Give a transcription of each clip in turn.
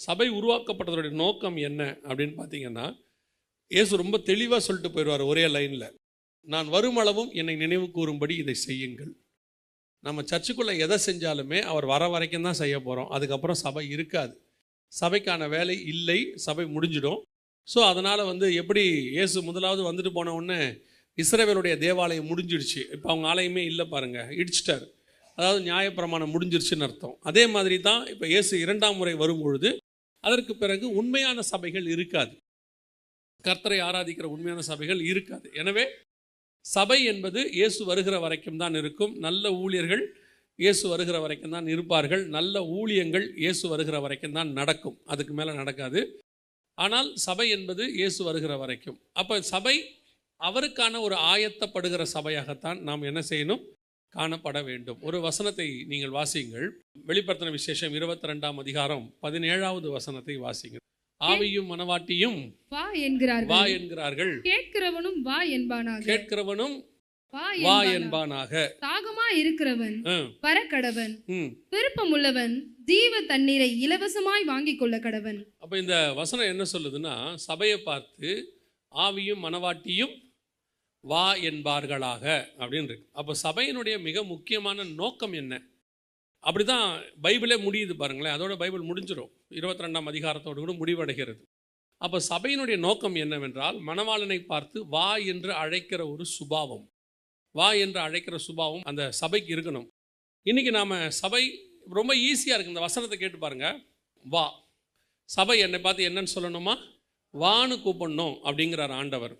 சபை உருவாக்கப்பட்டதோடைய நோக்கம் என்ன அப்படின்னு பார்த்தீங்கன்னா, இயேசு ரொம்ப தெளிவாக சொல்லிட்டு போயிடுவார் ஒரே லைனில், நான் வருமளவும் என்னை நினைவு கூறும்படி இதை செய்யுங்கள். நம்ம சர்ச்சுக்குள்ளே எதை செஞ்சாலுமே அவர் வர வரைக்கும் தான் செய்ய போகிறோம். அதுக்கப்புறம் சபை இருக்காது, சபைக்கான வேலை இல்லை, சபை முடிஞ்சிடும். ஸோ அதனால் எப்படி இயேசு முதலாவது வந்துட்டு போன உடனே இஸ்ரவேலுடைய தேவாலயம் முடிஞ்சிடுச்சு, இப்போ அவங்க ஆலயமே இல்லை பாருங்கள், இடிச்சிட்டார். அதாவது நியாயப்பிரமாணம் முடிஞ்சிருச்சுன்னு அர்த்தம். அதே மாதிரி தான் இப்போ இயேசு இரண்டாம் முறை வரும்பொழுது அதற்கு பிறகு உண்மையான சபைகள் இருக்காது, கர்த்தரை ஆராதிக்கிற உண்மையான சபைகள் இருக்காது. எனவே சபை என்பது இயேசு வருகிற வரைக்கும் தான் இருக்கும். நல்ல ஊழியர்கள் இயேசு வருகிற வரைக்கும் தான் இருப்பார்கள். நல்ல ஊழியங்கள் இயேசு வருகிற வரைக்கும் தான் நடக்கும், அதுக்கு மேலே நடக்காது. ஆனால் சபை என்பது இயேசு வருகிற வரைக்கும். அப்போ சபை அவருக்கான ஒரு ஆயத்தப்படுகிற சபையாகத்தான் நாம் என்ன செய்யணும், காணப்பட வேண்டும். ஒரு வசனத்தை நீங்கள் வாசியுங்கள். வெளிப்படுத்தின விசேஷம் 22ஆம் அதிகாரம் 17வது வசனத்தை வாசிங்கள். ஆவியும் மனவாட்டியும் வா என்கிறார்கள், வா என்கிறார்கள், கேட்கிறவனும் வா என்பானாக, கேட்கிறவனும் வா என்பானாக, தாகமா இருக்கிறவன் வரக்கடவன், விருப்பமுள்ளவன் ஜீவ தண்ணீரை இலவசமாய் வாங்கிக் கொள்ள கடவன். அப்ப இந்த வசனம் என்ன சொல்லுதுன்னா, சபையை பார்த்து ஆவியும் மனவாட்டியும் வா என்பார்களாக அப்படின்னு இருக்கு. அப்போ சபையினுடைய மிக முக்கியமான நோக்கம் என்ன, அப்படிதான் பைபிளே முடியுது பாருங்களேன். அதோட பைபிள் முடிஞ்சிடும், 22ஆம் அதிகாரத்தோடு கூட முடிவடைகிறது. அப்போ சபையினுடைய நோக்கம் என்னவென்றால், மணவாளனை பார்த்து வா என்று அழைக்கிற ஒரு சுபாவம், வா என்று அழைக்கிற சுபாவம் அந்த சபைக்கு இருக்கணும். இன்றைக்கி நாம் சபை ரொம்ப ஈஸியாக இருக்குது. இந்த வசனத்தை கேட்டு பாருங்கள், வா. சபை என்னை பார்த்து என்னன்னு சொல்லணுமா, வான்னு கூப்பிடணும் அப்படிங்கிறார் ஆண்டவர்.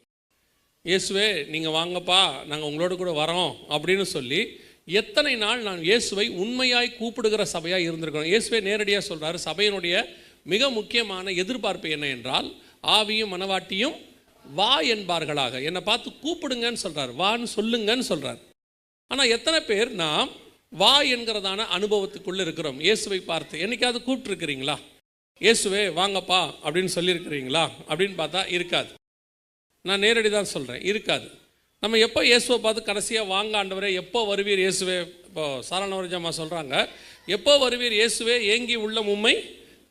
இயேசுவே நீங்கள் வாங்கப்பா, நாங்கள் உங்களோட கூட வரோம் அப்படின்னு சொல்லி எத்தனை நாள் நான் இயேசுவை உண்மையாய் கூப்பிடுகிற சபையாக இருந்திருக்கிறோம். இயேசுவே நேரடியாக சொல்கிறார், சபையினுடைய மிக முக்கியமான எதிர்பார்ப்பு என்ன என்றால், ஆவியும் மனவாட்டியும் வா என்பார்களாக. என்னை பார்த்து கூப்பிடுங்கன்னு சொல்கிறார், வான்னு சொல்லுங்கன்னு சொல்கிறார். ஆனால் எத்தனை பேர் நாம் வா என்கிறதான அனுபவத்துக்குள்ளே இருக்கிறோம்? இயேசுவை பார்த்து என்னைக்காவது கூப்பிட்டுருக்கிறீங்களா? இயேசுவே வாங்கப்பா அப்படின்னு சொல்லியிருக்கிறீங்களா அப்படின்னு பார்த்தா இருக்காது. நான் நேரடி தான் சொல்கிறேன், இருக்காது. நம்ம எப்போ இயேசுவை பார்த்து கடைசியாக வாங்க ஆண்டவரே, எப்போ வருவீர் இயேசுவே? இப்போ சாரணவரஜம்மா சொல்கிறாங்க, எப்போ வருவீர் இயேசுவே, ஏங்கி உள்ள உம்மை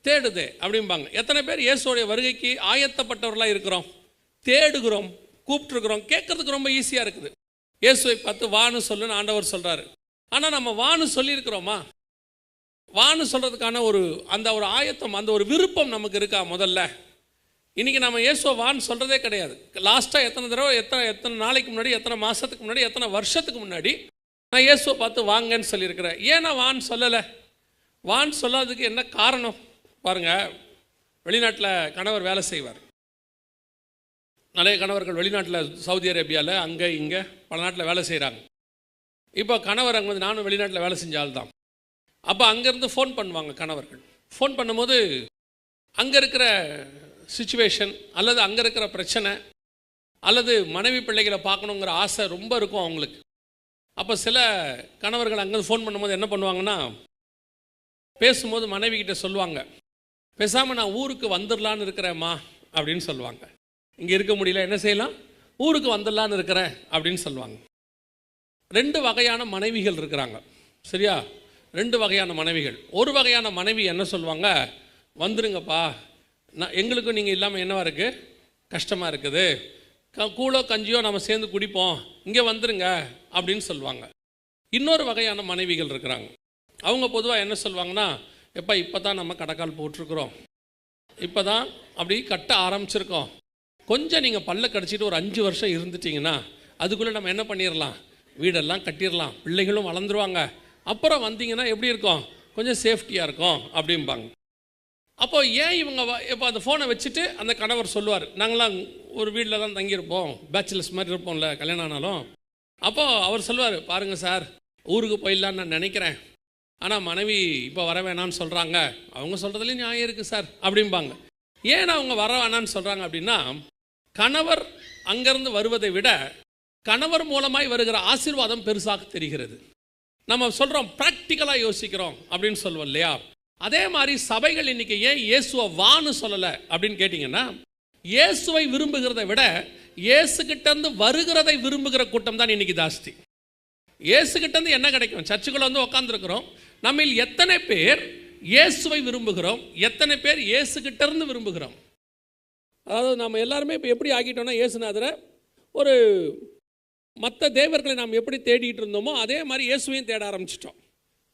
தேடுதே அப்படிம்பாங்க. எத்தனை பேர் இயேசுடைய வருகைக்கு ஆயத்தப்பட்டவர்களாக இருக்கிறோம், தேடுகிறோம், கூப்பிட்டுருக்குறோம்? கேட்கறதுக்கு ரொம்ப ஈஸியாக இருக்குது. இயேசுவை பார்த்து வான்னு சொல்லுன்னு ஆண்டவர் சொல்கிறாரு. ஆனால் நம்ம வான்னு சொல்லியிருக்கிறோமா? வான்னு சொல்கிறதுக்கான அந்த ஒரு ஆயத்தம், அந்த ஒரு விருப்பம் நமக்கு இருக்கா? முதல்ல இன்றைக்கி நம்ம இயேசுவை வான்னு சொல்கிறதே கிடையாது. லாஸ்ட்டாக எத்தனை தடவை, எத்தனை நாளைக்கு முன்னாடி, எத்தனை மாதத்துக்கு முன்னாடி, எத்தனை வருஷத்துக்கு முன்னாடி நான் இயேசுவை பார்த்து வாங்கன்னு சொல்லியிருக்கிறேன். ஏன் நான் வான்னு சொல்லலை? வான்னு சொல்லாததுக்கு என்ன காரணம் பாருங்கள். வெளிநாட்டில் கணவர் வேலை செய்வார். நிறைய கணவர்கள் வெளிநாட்டில், சவுதி அரேபியாவில், அங்கே இங்கே பல நாட்டில் வேலை செய்கிறாங்க. இப்போ கணவர் அங்கே வந்து, நானும் வெளிநாட்டில் வேலை செஞ்ச ஆள் தான். அப்போ அங்கேருந்து ஃபோன் பண்ணுவாங்க கணவர்கள். ஃபோன் பண்ணும்போது அங்கே இருக்கிற சிச்சுவேஷன் அல்லது அங்கே இருக்கிற பிரச்சனை அல்லது மனைவி பிள்ளைகளை பார்க்கணுங்கிற ஆசை ரொம்ப இருக்கும் அவங்களுக்கு. அப்போ சில கணவர்கள் அங்கேருந்து ஃபோன் பண்ணும்போது என்ன பண்ணுவாங்கன்னா, பேசும்போது மனைவி கிட்ட சொல்லுவாங்க, பேசாமல் நான் ஊருக்கு வந்துடலான்னு இருக்கிறேம்மா அப்படின்னு சொல்லுவாங்க. இங்கே இருக்க முடியல, என்ன செய்யலாம், ஊருக்கு வந்துடலான்னு இருக்கிறேன் அப்படின்னு சொல்லுவாங்க. 2 வகையான மனைவிகள் இருக்கிறாங்க, சரியா? 2 வகையான மனைவிகள். ஒரு வகையான மனைவி என்ன சொல்லுவாங்க, வந்துருங்கப்பா, நான் எங்களுக்கும் நீங்கள் இல்லாமல் என்னவா இருக்குது, கஷ்டமாக இருக்குது, கூழோ கஞ்சியோ நம்ம சேர்ந்து குடிப்போம், இங்கே வந்துருங்க அப்படின்னு சொல்லுவாங்க. இன்னொரு வகையான மனைவிகள் இருக்கிறாங்க. அவங்க பொதுவாக என்ன சொல்லுவாங்கன்னா, எப்போ இப்போ தான் நம்ம கடைக்கால் போட்டிருக்கிறோம், இப்போ தான் அப்படி கட்ட ஆரம்பிச்சிருக்கோம், கொஞ்சம் நீங்கள் பல்ல கடிச்சிட்டு ஒரு 5 வருஷம் இருந்துட்டிங்கன்னா அதுக்குள்ளே நம்ம என்ன பண்ணிடலாம், வீடெல்லாம் கட்டிடலாம், பிள்ளைகளும் வளர்ந்துருவாங்க, அப்புறம் வந்தீங்கன்னா எப்படி இருக்கும், கொஞ்சம் சேஃப்டியாக இருக்கும் அப்படிம்பாங்க. அப்போ ஏன் இவங்க இப்போ அந்த ஃபோனை வச்சுட்டு அந்த கணவர் சொல்லுவார், நாங்களாம் ஒரு வீட்டில் தான் தங்கியிருப்போம், பேச்சுலர்ஸ் மாதிரி இருப்போம்ல கல்யாணம் ஆனாலும். அப்போது அவர் சொல்லுவார், பாருங்கள் சார், ஊருக்கு போயிடலான்னு நான் நினைக்கிறேன், ஆனால் மனைவி இப்போ வர வேணான்னு சொல்கிறாங்க, அவங்க சொல்கிறதுலேயும் நியாயம் இருக்குது சார் அப்படிம்பாங்க. ஏன் அவங்க வர வேணான்னு சொல்கிறாங்க அப்படின்னா, கணவர் அங்கேருந்து வருவதை விட கணவர் மூலமாய் வருகிற ஆசீர்வாதம் பெருசாக தெரிகிறது. நம்ம சொல்கிறோம், ப்ராக்டிக்கலாக யோசிக்கிறோம் அப்படின்னு சொல்லுவோம் இல்லையா? அதே மாதிரி சபைகள் இன்றைக்கி ஏன் இயேசுவை வான்னு சொல்லலை அப்படின்னு கேட்டிங்கன்னா, இயேசுவை விரும்புகிறதை விட இயேசுகிட்டேருந்து வருகிறதை விரும்புகிற கூட்டம் தான் இன்றைக்கி ஜாஸ்தி. இயேசுகிட்டேருந்து என்ன கிடைக்கும்? சர்ச்சுக்குள்ளே வந்து உட்காந்துருக்குறோம். நம்மில் எத்தனை பேர் இயேசுவை விரும்புகிறோம், எத்தனை பேர் இயேசுகிட்ட இருந்து விரும்புகிறோம்? அதாவது நம்ம எல்லாருமே இப்போ எப்படி ஆக்கிட்டோம்னா, இயேசுநாதரை ஒரு மற்ற தேவர்களை நாம் எப்படி தேடிட்டு இருந்தோமோ அதே மாதிரி இயேசுவையும் தேட ஆரம்பிச்சிட்டோம்.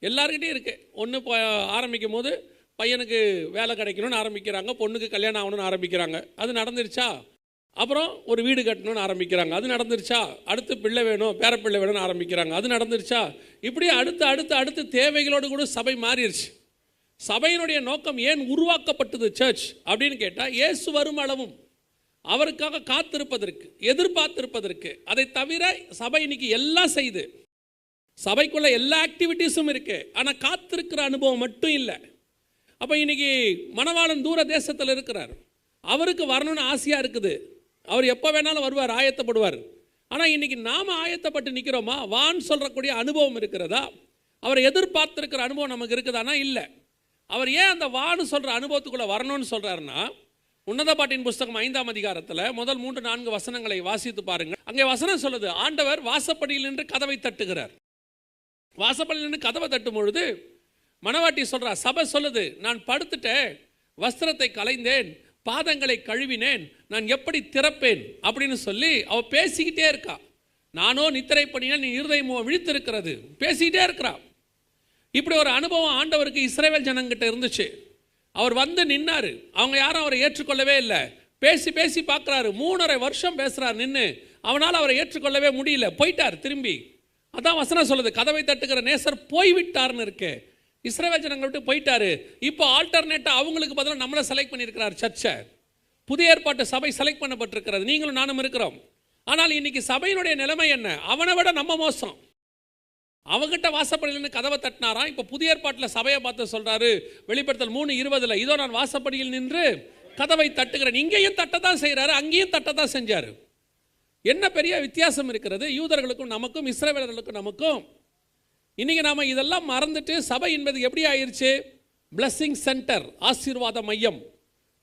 எல்லாருக்கிட்டையும் இருக்குது. ஒன்று ஆரம்பிக்கும் போது பையனுக்கு வேலை கிடைக்கணும்னு ஆரம்பிக்கிறாங்க, பொண்ணுக்கு கல்யாணம் ஆகணும்னு ஆரம்பிக்கிறாங்க, அது நடந்துருச்சா? அப்புறம் ஒரு வீடு கட்டணும்னு ஆரம்பிக்கிறாங்க, அது நடந்துருச்சா? அடுத்து பிள்ளை வேணும், பேரப்பிள்ளை வேணும்னு ஆரம்பிக்கிறாங்க, அது நடந்துருச்சா? இப்படி அடுத்து அடுத்து அடுத்து தேவைகளோடு கூட சபை மாறிடுச்சு. சபையினுடைய நோக்கம் ஏன் உருவாக்கப்பட்டது சர்ச் அப்படின்னு கேட்டால், இயேசு வரும் அளவும் அவருக்காக காத்திருப்பதற்கு, எதிர்பார்த்திருப்பதற்கு. அதை தவிர சபை இன்னைக்கு எல்லாம் செய்து, சபைக்குள்ள எல்லா ஆக்டிவிட்டீஸும் இருக்கு, ஆனால் காத்திருக்கிற அனுபவம் மட்டும் இல்லை. அப்போ இன்னைக்கு மணவாளன் தூர தேசத்தில் இருக்கிறார், அவருக்கு வரணும்னு ஆசையாக இருக்குது, அவர் எப்போ வேணாலும் வருவார், ஆயத்தப்படுவார். ஆனால் இன்னைக்கு நாம் ஆயத்தப்பட்டு நிற்கிறோமா? வான்னு சொல்கிறக்கூடிய அனுபவம் இருக்கிறதா? அவரை எதிர்பார்த்திருக்கிற அனுபவம் நமக்கு இருக்குதானா? இல்லை. அவர் ஏன் அந்த வான்னு சொல்கிற அனுபவத்துக்குள்ளே வரணும்னு சொல்கிறாருன்னா, உன்னத பாட்டின் புஸ்தகம் 5ஆம் அதிகாரத்தில் முதல் 3-4 வசனங்களை வாசித்து பாருங்கள். அங்கே வசனம் சொல்லுது, ஆண்டவர் வாசப்படியில் நின்று கதவை தட்டுகிறார். வாசப்படியில் நின்று கதவை தட்டும் பொழுது மணவாட்டி சொல்றா, சபை சொல்லுது, நான் படுத்துட்டேன், வஸ்திரத்தை களைந்தேன், பாதங்களை கழுவினேன், நான் எப்படி திறப்பேன் அப்படின்னு சொல்லி அவ பேசிக்கிட்டே இருக்கா. நானோ நித்திரை பண்ணினேன், நீ இருதயமோ விழித்திருக்கிறது, பேசிக்கிட்டே இருக்கிறா. இப்படி ஒரு அனுபவம் ஆண்டவருக்கு இஸ்ரவேல் ஜனங்கிட்ட இருந்துச்சு. அவர் வந்து நின்னாரு, அவங்க யாரும் அவரை ஏற்றுக்கொள்ளவே இல்லை. பேசி பேசி பார்க்குறாரு, 3.5 வருஷம் பேசுகிறார் நின்று, அவனால் அவரை ஏற்றுக்கொள்ளவே முடியல, போயிட்டார் திரும்பி. அதான் வசனம் சொல்லுது, கதவை தட்டுகிற நேசர் போய்விட்டார்னு இருக்கு. இஸ்ரவேல் ஜனங்களை விட்டு போயிட்டாரு. இப்போ ஆல்டர்னேட்டாக அவங்களுக்கு பதிலாக நம்மளை செலக்ட் பண்ணியிருக்கிறார் சர்ச்சை. புதிய ஏற்பாட்டு சபை செலக்ட் பண்ணப்பட்டிருக்கிறது, நீங்களும் நானும் இருக்கிறோம். ஆனால் இன்னைக்கு சபையினுடைய நிலைமை என்ன? அவனை விட நம்ம மோசம். அவங்ககிட்ட வாசப்படியில் கதவை தட்டினாராம். இப்போ புதிய ஏற்பாட்டில் சபையை பார்த்து சொல்றாரு, வெளிப்படுத்தல் 3:20, இதோ நான் வாசப்படியில் நின்று கதவை தட்டுகிறேன். இங்கேயும் தட்டத்தான் செய்கிறாரு, அங்கேயும் தட்டத்தான் செஞ்சார். என்ன பெரிய வித்தியாசம் இருக்கிறது யூதர்களுக்கும் நமக்கும், இஸ்ரவேலர்களுக்கும் நமக்கும்? இன்னைக்கு நாம இதெல்லாம் மறந்துட்டு சபை என்பது எப்படி ஆயிருச்சு? பிளஸிங் சென்டர், ஆசீர்வாத மையம்.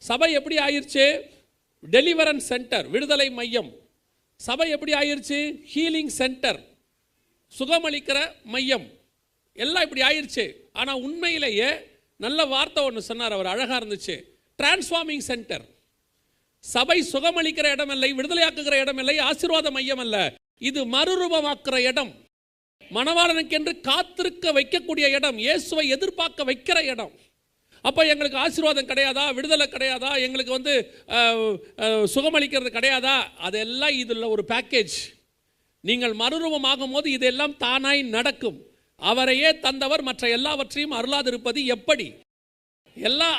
சபை எப்படி ஆயிருச்சு? டெலிவரன்ஸ் சென்டர், விடுதலை மையம். சபை எப்படி ஆயிருச்சு? ஹீலிங் சென்டர், சுகமளிக்கிற மையம். எல்லாம் இப்படி ஆயிருச்சு. ஆனால் உண்மையிலேயே நல்ல வார்த்தை ஒன்று சொன்னார், அவர் அழகாக இருந்துச்சு. Transforming centre. சபை சுகமளிக்கிற இடம் இல்லை, விடுதலையாக்குகிற இடம் இல்லை, ஆசீர்வாத மையம் அல்ல. இது மறுரூபமாக்குற இடம், மணவாளனுக்கென்று காத்திருக்க வைக்கக்கூடிய இடம், இயேசுவை எதிர்பார்க்க வைக்கிற இடம். அப்போ எங்களுக்கு ஆசீர்வாதம் கிடையாதா, விடுதலை கிடையாதா, எங்களுக்கு சுகமளிக்கிறது கிடையாதா? அதெல்லாம் இதில் ஒரு பேக்கேஜ். நீங்கள் மறுரூபமாகும் போது இதெல்லாம் தானாய் நடக்கும். அவரையே தந்தவர் மற்ற எல்லாவற்றையும் அருளாதிருப்பது எப்படி?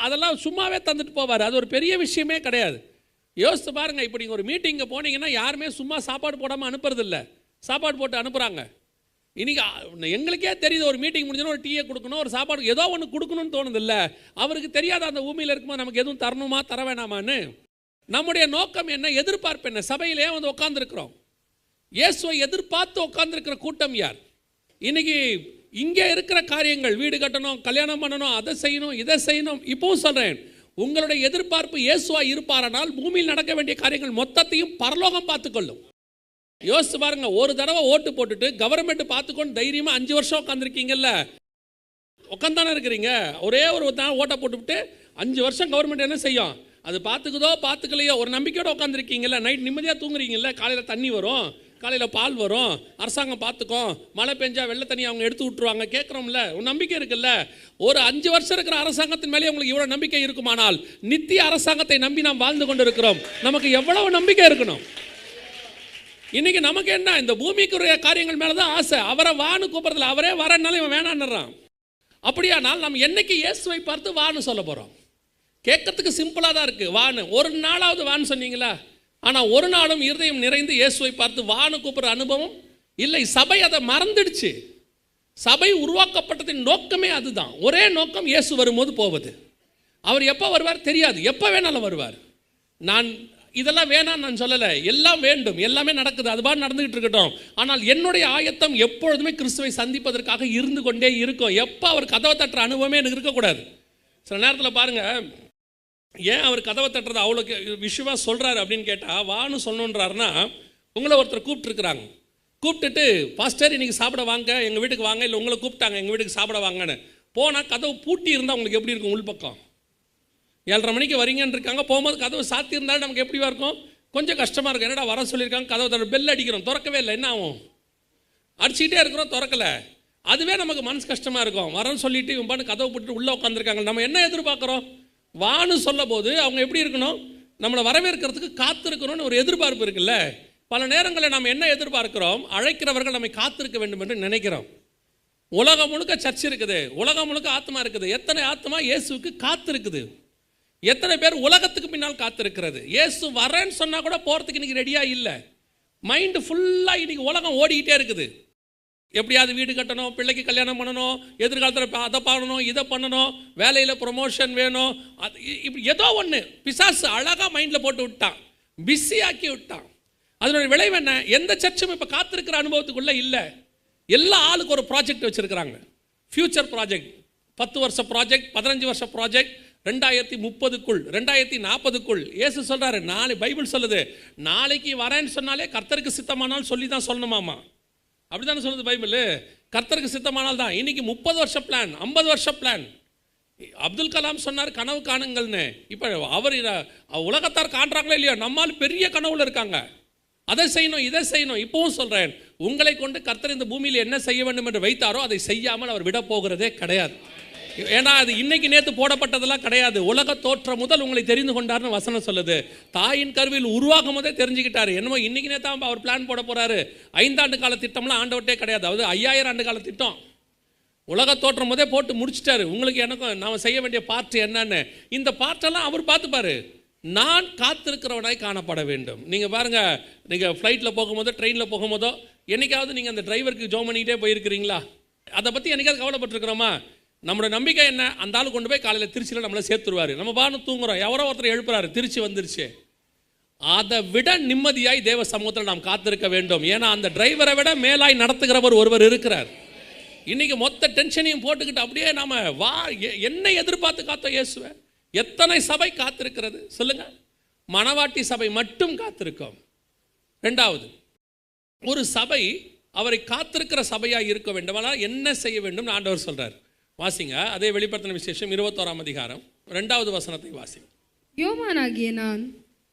அதெல்லாம் சும்மாவே தந்துட்டு போவார். அது ஒரு பெரிய விஷயமே கிடையாது. யோசித்து பாருங்க, இப்போ நீங்கள் ஒரு மீட்டிங்கு போனீங்கன்னா யாருமே சும்மா சாப்பாடு போடாமல் அனுப்புறதில்ல, சாப்பாடு போட்டு அனுப்புகிறாங்க. இன்னைக்கு எங்களுக்கே தெரியுது, ஒரு மீட்டிங் முடிஞ்சோன்னா ஒரு டீயை கொடுக்கணும், ஒரு சாப்பாடு ஏதோ ஒன்று கொடுக்கணும்னு தோணுது இல்லை? அவருக்கு தெரியாத அந்த பூமியில் இருக்கும்போது நமக்கு எதுவும் தரணுமா தர வேணாமான்னு? நம்முடைய நோக்கம் என்ன, எதிர்பார்ப்பு என்ன? சபையிலே உட்காந்துருக்கிறோம், இயேசுவை எதிர்பார்த்து உட்காந்துருக்கிற கூட்டம் யார்? இன்னைக்கு இங்கே இருக்கிற காரியங்கள், வீடு கட்டணும், கல்யாணம் பண்ணணும், அதை செய்யணும், இதை செய்யணும். இப்பவும் சொல்கிறேன், உங்களுடைய எதிர்பார்ப்பு இயேசுவா இருப்பாரானால் பூமியில் நடக்க வேண்டிய காரியங்கள் மொத்தத்தையும் பரலோகம் பார்த்துக்கொள்ளும். யோசிச்சு பாருங்க, ஒரு தடவை ஓட்டு போட்டுட்டு கவர்மெண்ட் பார்த்துக்கொண்டு தைரியமாக 5 வருஷம் உட்காந்துருக்கீங்கல்ல, உட்காந்தானே இருக்கிறீங்க. ஒரே ஒரு ஓட்டை போட்டுவிட்டு 5 வருஷம் கவர்மெண்ட் என்ன செய்யும்? அது பார்த்துக்குதோ பார்த்துக்கலையோ ஒரு நம்பிக்கையோடு உட்காந்துருக்கீங்கல்ல, நைட் நிம்மதியாக தூங்குறீங்கல்ல, காலையில் தண்ணி வரும், காலையில் பால் வரும், அரசாங்கம் பார்த்துக்கும், மழை பெஞ்சா வெள்ளை தண்ணி அவங்க எடுத்து விட்டுருவாங்க, கேட்குறோம்ல, ஒரு நம்பிக்கை இருக்குல்ல. ஒரு 5 வருஷம் இருக்கிற அரசாங்கத்தின் மேலே உங்களுக்கு இவ்வளோ நம்பிக்கை இருக்குமானால், நித்திய அரசாங்கத்தை நம்பி நாம் வாழ்ந்து கொண்டு இருக்கிறோம், நமக்கு எவ்வளவு நம்பிக்கை இருக்கணும்? இன்னைக்கு நமக்கு என்ன, இந்த பூமிக்குரிய காரியங்கள் மேலே தான் ஆசை. அவரை வான்னு கூப்பிட்றதில்ல, அவரே வரனாலும் இவன் வேணான்னுறான். அப்படியானால் நம்ம என்னைக்கு இயேசுவை பார்த்து வான்னு சொல்ல போகிறோம்? கேட்கறதுக்கு சிம்பிளாக தான் இருக்குது, வான்னு. ஒரு நாளாவது வான்னு சொன்னீங்களா? ஆனால் ஒரு நாளும் இருதயம் நிறைந்து இயேசுவை பார்த்து வான்னு கூப்பிட்ற அனுபவம் இல்லை. சபை அதை மறந்துடுச்சு. சபை உருவாக்கப்பட்டதின் நோக்கமே அதுதான். ஒரே நோக்கம், இயேசு வரும்போது போவது. அவர் எப்போ வருவார் தெரியாது, எப்போ வேணாலும் வருவார். நான் இதெல்லாம் வேணான்னு நான் சொல்லலை, எல்லாம் வேண்டும், எல்லாமே நடக்குது, அது பாட்டு நடந்துகிட்டு இருக்கட்டும். ஆனால் என்னுடைய ஆயத்தம் எப்பொழுதுமே கிறிஸ்துவை சந்திப்பதற்காக இருந்து கொண்டே இருக்கும். எப்போ அவர் கதவை தட்டுற அனுபவமே எனக்கு இருக்கக்கூடாது. சில நேரத்தில் பாருங்கள், ஏன் அவர் கதவை தட்டுறது அவ்வளோ விஷயமாக சொல்கிறாரு அப்படின்னு கேட்டால், வான்னு சொல்லணுன்றாருன்னா, உங்களை ஒருத்தர் கூப்பிட்டுருக்குறாங்க, கூப்பிட்டுட்டு பாஸ்டர் இன்றைக்கி சாப்பிட வாங்க, எங்கள் வீட்டுக்கு வாங்க, இல்லை உங்களை கூப்பிட்டாங்க எங்கள் வீட்டுக்கு சாப்பிட வாங்கன்னு போனால் கதவு பூட்டி இருந்தால் உங்களுக்கு எப்படி இருக்கும்? உள்பக்கம் 7:30 மணிக்கு வரீங்கன்னு இருக்காங்க, போகும்போது கதவு சாத்தி இருந்தாலும் நமக்கு எப்படிவா இருக்கும்? கொஞ்சம் கஷ்டமாக இருக்கும். என்னடா வர சொல்லியிருக்காங்க, கதவு பெல் அடிக்கிறோம், திறக்கவே இல்லை, என்ன ஆகும்? அடிச்சுக்கிட்டே இருக்கிறோம், திறக்கலை. அதுவே நமக்கு மனசு கஷ்டமாக இருக்கும். வரன்னு சொல்லிட்டு இவன் பாட்டு கதவை போட்டு உள்ளே உட்காந்துருக்காங்க. நம்ம என்ன எதிர்பார்க்குறோம்? வான்னு சொல்ல போது அவங்க எப்படி இருக்கணும்? நம்மளை வரவேற்கிறதுக்கு காத்திருக்கணும்னு ஒரு எதிர்பார்ப்பு இருக்குல்ல. பல நேரங்களில் நம்ம என்ன எதிர்பார்க்கிறோம்? அழைக்கிறவர்கள் நம்மை காத்திருக்க வேண்டும் என்று நினைக்கிறோம். உலகம் முழுக்க சர்ச் இருக்குது, உலகம் முழுக்க ஆத்மா இருக்குது. எத்தனை ஆத்மா இயேசுக்கு காத்திருக்குது? எத்தனை பேர் உலகத்துக்கு பின்னால் காத்திருக்கிறது? இயேசு வரேன்னு சொன்னால் கூட போகிறதுக்கு இன்றைக்கி ரெடியாக இல்லை. மைண்டு ஃபுல்லாக இன்றைக்கி உலகம் ஓடிக்கிட்டே இருக்குது. எப்படியாவது வீடு கட்டணும், பிள்ளைக்கு கல்யாணம் பண்ணணும், எதிர்காலத்தில் அதை பண்ணணும், இதை பண்ணணும், வேலையில் ப்ரொமோஷன் வேணும், அது இப்படி ஏதோ ஒன்று பிசாசு அழகாக மைண்டில் போட்டு விட்டான், பிஸி ஆக்கி விட்டான். அதனுடைய விளைவு என்ன? எந்த சர்ச்சும் இப்போ காத்திருக்கிற அனுபவத்துக்குள்ளே இல்லை. எல்லா ஆளுக்கு ஒரு ப்ராஜெக்ட் வச்சுருக்கிறாங்க. ஃப்யூச்சர் ப்ராஜெக்ட், 10 வருஷ ப்ராஜெக்ட், 15 வருஷ ப்ராஜெக்ட், 2030க்குள் 2040க்குள். இயேசு சொல்கிறாரு, பைபிள் சொல்லுது, நாளைக்கு வரேன்னு சொன்னாலே கர்த்தருக்கு சித்தமானால் சொல்லி தான் சொல்லணுமாமா. அப்படி தானே சொல்லுது பைபிள். கர்த்தருக்கு சித்தமானால் தான். இன்னைக்கு 30 வருஷ பிளான், 50 வருஷ பிளான். அப்துல் கலாம் சொன்னார் கனவு காணுங்கள்னு. இப்போ அவர் உலகத்தார் காண்றாங்களோ இல்லையோ, நம்மால் பெரிய கனவுல இருக்காங்க. அதை செய்யணும், இதை செய்யணும். இப்பவும் சொல்கிறேன், உங்களை கொண்டு கர்த்தர் இந்த பூமியில் என்ன செய்ய வேண்டும் என்று வைத்தாரோ அதை செய்யாமல் அவர் விட போகிறதே கிடையாது. ஏன்னா அது இன்னைக்கு நேற்று போடப்பட்டதெல்லாம் கிடையாது. உலக தோற்றம் முதல் உங்களை தெரிந்து கொண்டார்னு வசனம் சொல்லுது. தாயின் கருவில் உருவாகும் போதே தெரிஞ்சுக்கிட்டாரு. என்னமோ இன்னைக்கு நேற்று அவர் பிளான் போட போறாரு. 5 ஆண்டு கால திட்டம்லாம் ஆண்டவர்கிட்டே கிடையாது. அதாவது 5000 ஆண்டு கால திட்டம் உலக தோற்றம் போதே போட்டு முடிச்சிட்டாரு. உங்களுக்கு எனக்கும் நாம் செய்ய வேண்டிய பார்ட் என்னன்னு, இந்த பார்ட்டெல்லாம் அவர் பார்த்துப்பாரு. நான் காத்திருக்கிறவனாய் காணப்பட வேண்டும். நீங்கள் பாருங்க, நீங்கள் ஃப்ளைட்டில் போகும்போதோ ட்ரெயினில் போகும்போதோ என்னைக்காவது நீங்கள் அந்த டிரைவருக்கு ஜோம் பண்ணிக்கிட்டே போயிருக்கிறீங்களா? அதை பற்றி என்னைக்காவது கவலைப்பட்டிருக்கிறோமா? நம்மளோட நம்பிக்கை என்ன? அந்த ஆள் கொண்டு போய் காலையில் திருச்சியில் நம்மளை சேர்த்துருவார். நம்ம பாருன்னு தூங்குறோம், எவரோ ஒருத்தர் எழுப்புறாரு, திருச்சி வந்துருச்சு. அதை விட நிம்மதியாய் தேவ சமூகத்தில் நாம் காத்திருக்க வேண்டும். ஏன்னா அந்த டிரைவரை விட மேலாய் நடத்துகிறவர் ஒருவர் இருக்கிறார். இன்னைக்கு மொத்த டென்ஷனையும் போட்டுக்கிட்டு அப்படியே நாம என்னை எதிர்பார்த்து காத்தோம் இயேசுவை. எத்தனை சபை காத்திருக்கிறது சொல்லுங்க? மணவாட்டி சபை மட்டும் காத்திருக்கும். 2வது, ஒரு சபை அவரை காத்திருக்கிற சபையாக இருக்க வேண்டுமானால் என்ன செய்ய வேண்டும் ஆண்டவர் சொல்றார். வாசிங்க, அதே வெளிப்படுத்தின விசேஷம் 21ஆம் அதிகாரம் 2வது வசனத்தை வாசிங்க. யோவானாகிய நான்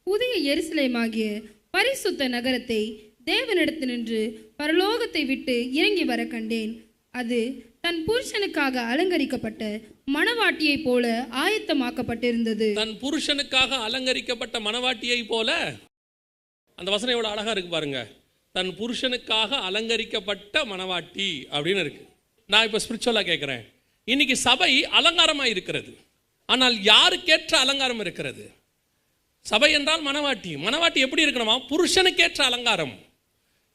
புதிய எருசலேமாகிய பரிசுத்த நகரத்தை தேவனிடத்தினின்று பரலோகத்தை விட்டு இறங்கி வர கண்டேன். அது தன் புருஷனுக்காக அலங்கரிக்கப்பட்ட மணவாட்டியை போல ஆயத்தமாக்கப்பட்டிருந்தது. தன் புருஷனுக்காக அலங்கரிக்கப்பட்ட மணவாட்டியை போல. அந்த வசனம் எவ்வளவு அழகா இருக்கு பாருங்க. தன் புருஷனுக்காக அலங்கரிக்கப்பட்ட மணவாட்டி அப்படின்னு இருக்கு. நான் இப்போ ஸ்பிரிச்சுவலாக கேட்குறேன், இன்னைக்கு சபை அலங்காரமாக இருக்கிறது, ஆனால் யாருக்கேற்ற அலங்காரம் இருக்கிறது? சபை என்றால் மணவாட்டி. மணவாட்டி எப்படி இருக்கணுமா? புருஷனுக்கேற்ற அலங்காரம்.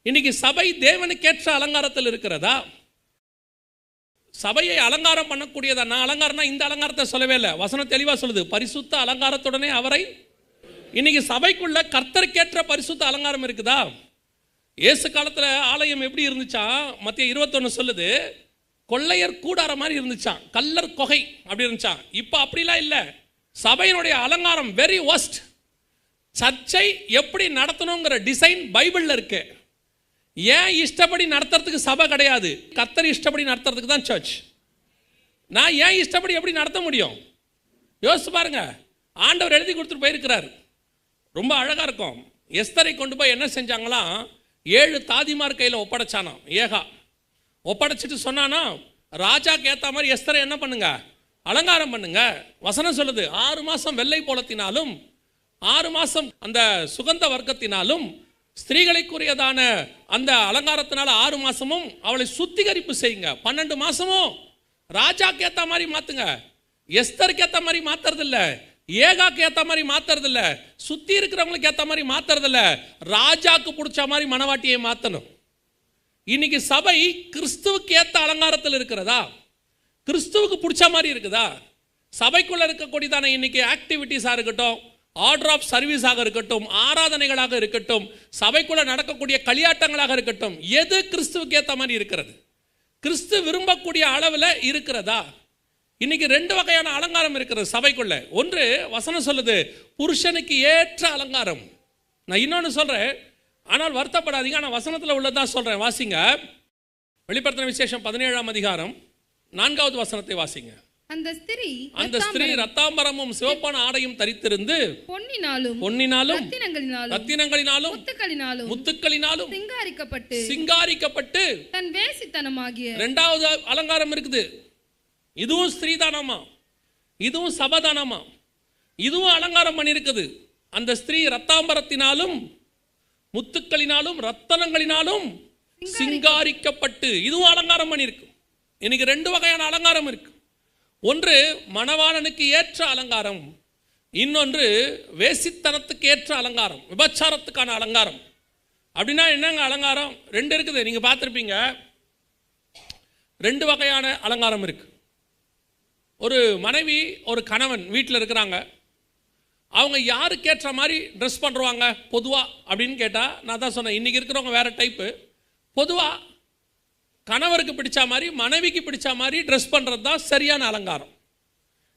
இன்னைக்கு சபை தேவனுக்கேற்ற அலங்காரத்தில் இருக்கிறதா? சபையை அலங்காரம் பண்ணக்கூடியதா? நான் அலங்காரம்னா இந்த அலங்காரத்தை சொல்லவே இல்லை. வசனம் தெளிவாக சொல்லுது, பரிசுத்த அலங்காரத்துடனே அவரை. இன்னைக்கு சபைக்குள்ள கர்த்தருக்கேற்ற பரிசுத்த அலங்காரம் இருக்குதா? இயேசு காலத்தில் ஆலயம் எப்படி இருந்துச்சா? மத்திய 21 சொல்லுது, கொள்ளையர் கூடார மாதிரி இருந்துச்சான், கல்லர் கொகை அப்படி இருந்துச்சான். இப்போ அப்படிலாம் இல்லை. சபையினுடைய அலங்காரம் வெரி ஒஸ்ட். சர்ச்சை எப்படி நடத்தணுங்கிற டிசைன் பைபிளில் இருக்கு. ஏன் இஷ்டப்படி நடத்துறதுக்கு சபை கிடையாது, கர்த்தர் இஷ்டப்படி நடத்துறதுக்கு தான் சர்ச். நான் ஏன் இஷ்டப்படி எப்படி நடத்த முடியும்? யோசிச்சு பாருங்க. ஆண்டவர் எழுதி கொடுத்துட்டு போயிருக்கிறார். ரொம்ப அழகா இருக்கும். எஸ்தரை கொண்டு போய் என்ன செஞ்சாங்களாம், 7 தாதிமார் கையில் ஒப்படைச்சானா. ஏகா ஒப்படைச்சிட்டு சொன்னானா, ராஜாக்கு ஏற்ற மாதிரி எஸ்தரை என்ன பண்ணுங்க, அலங்காரம் பண்ணுங்க. வசனம் சொல்லுது, 6 மாதம் வெள்ளை போலத்தினாலும் 6 மாதம் அந்த சுகந்த வர்க்கத்தினாலும் ஸ்திரீகளுக்குரியதான அந்த அலங்காரத்தினால 6 மாதமும் அவளை சுத்திகரிப்பு செய்யுங்க. 12 மாதமும் ராஜாக்கு ஏற்ற மாதிரி மாற்றுங்க. எஸ்தருக்கு ஏற்ற மாதிரி மாற்றுறதில்ல, ஏகாக்கு ஏற்ற மாதிரி மாற்றுறதில்ல, சுற்றி இருக்கிறவங்களுக்கு ஏற்ற மாதிரி மாற்றுறதில்ல, ராஜாக்கு பிடிச்ச மாதிரி மணவாட்டியை மாற்றணும். இன்னைக்கு சபை கிறிஸ்துவுக்கு ஏற்ற அலங்காரத்தில் இருக்கிறதா? கிறிஸ்துவுக்கு பிடிச்ச மாதிரி இருக்குதா? சபைக்குள்ள இருக்கக்கூடியதான இன்னைக்கு ஆக்டிவிட்டிஸாக இருக்கட்டும், ஆர்டர் ஆஃப் சர்வீஸாக இருக்கட்டும், ஆராதனைகளாக இருக்கட்டும், சபைக்குள்ள நடக்கக்கூடிய களியாட்டங்களாக இருக்கட்டும், எது கிறிஸ்துவுக்கு ஏற்ற மாதிரி இருக்கிறது? கிறிஸ்து விரும்பக்கூடிய அளவில் இருக்கிறதா? இன்னைக்கு 2 வகையான அலங்காரம் இருக்கிறது சபைக்குள்ள. ஒன்று வசனம் சொல்லுது, புருஷனுக்கு ஏற்ற அலங்காரம். நான் இன்னொன்று சொல்றேன், ஆனால் வருத்தப்படாதீங்க, ஆனால் வசனத்தில் உள்ளதான் சொல்றேன். வாசிங்க, வெளிப்படுத்தின விசேஷம் 17ஆம் அதிகாரம் 4வது வசனத்தை வாசிங்க. அந்த ஸ்திரீ ரத்தாம்பரமும் சிவப்பான ஆடையும் தரித்திருந்து பொன்னினாலும் ரத்தினங்களினாலும் முத்துக்களினாலும் சிங்காரிக்கப்பட்டு தன் வேசித்தனமாகிய 2வது அலங்காரம் இருக்குது. இதுவும் ஸ்திரீதானமா, இதுவும் சபதானமா, இதுவும் அலங்காரம் பண்ணியிருக்குது. அந்த ஸ்திரீ ரத்தாம்பரத்தினாலும் முத்துக்களினாலும் ரத்தனங்களினாலும் சிங்காரிக்கப்பட்டு இதுவும் அலங்காரம் பண்ணியிருக்கு. இன்னைக்கு 2 வகையான அலங்காரம் இருக்கு. ஒன்று மணவாளனுக்கு ஏற்ற அலங்காரம், இன்னொன்று வேசித்தனத்துக்கு ஏற்ற அலங்காரம், விபச்சாரத்துக்கான அலங்காரம். அப்படின்னா என்னங்க அலங்காரம்? 2 இருக்குது. நீங்கள் பார்த்துருப்பீங்க, 2 வகையான அலங்காரம் இருக்கு. ஒரு மனைவி ஒரு கணவன் வீட்டில் இருக்கிறாங்க. அவங்க யாருக்கு ஏற்ற மாதிரி ட்ரெஸ் பண்ணுறாங்க பொதுவாக அப்படின்னு கேட்டால், நான் தான் சொன்னேன் இன்றைக்கி இருக்கிறவங்க வேறு டைப்பு. பொதுவாக கணவருக்கு பிடிச்ச மாதிரி மனைவிக்கு பிடிச்ச மாதிரி ட்ரெஸ் பண்ணுறது தான் சரியான அலங்காரம்.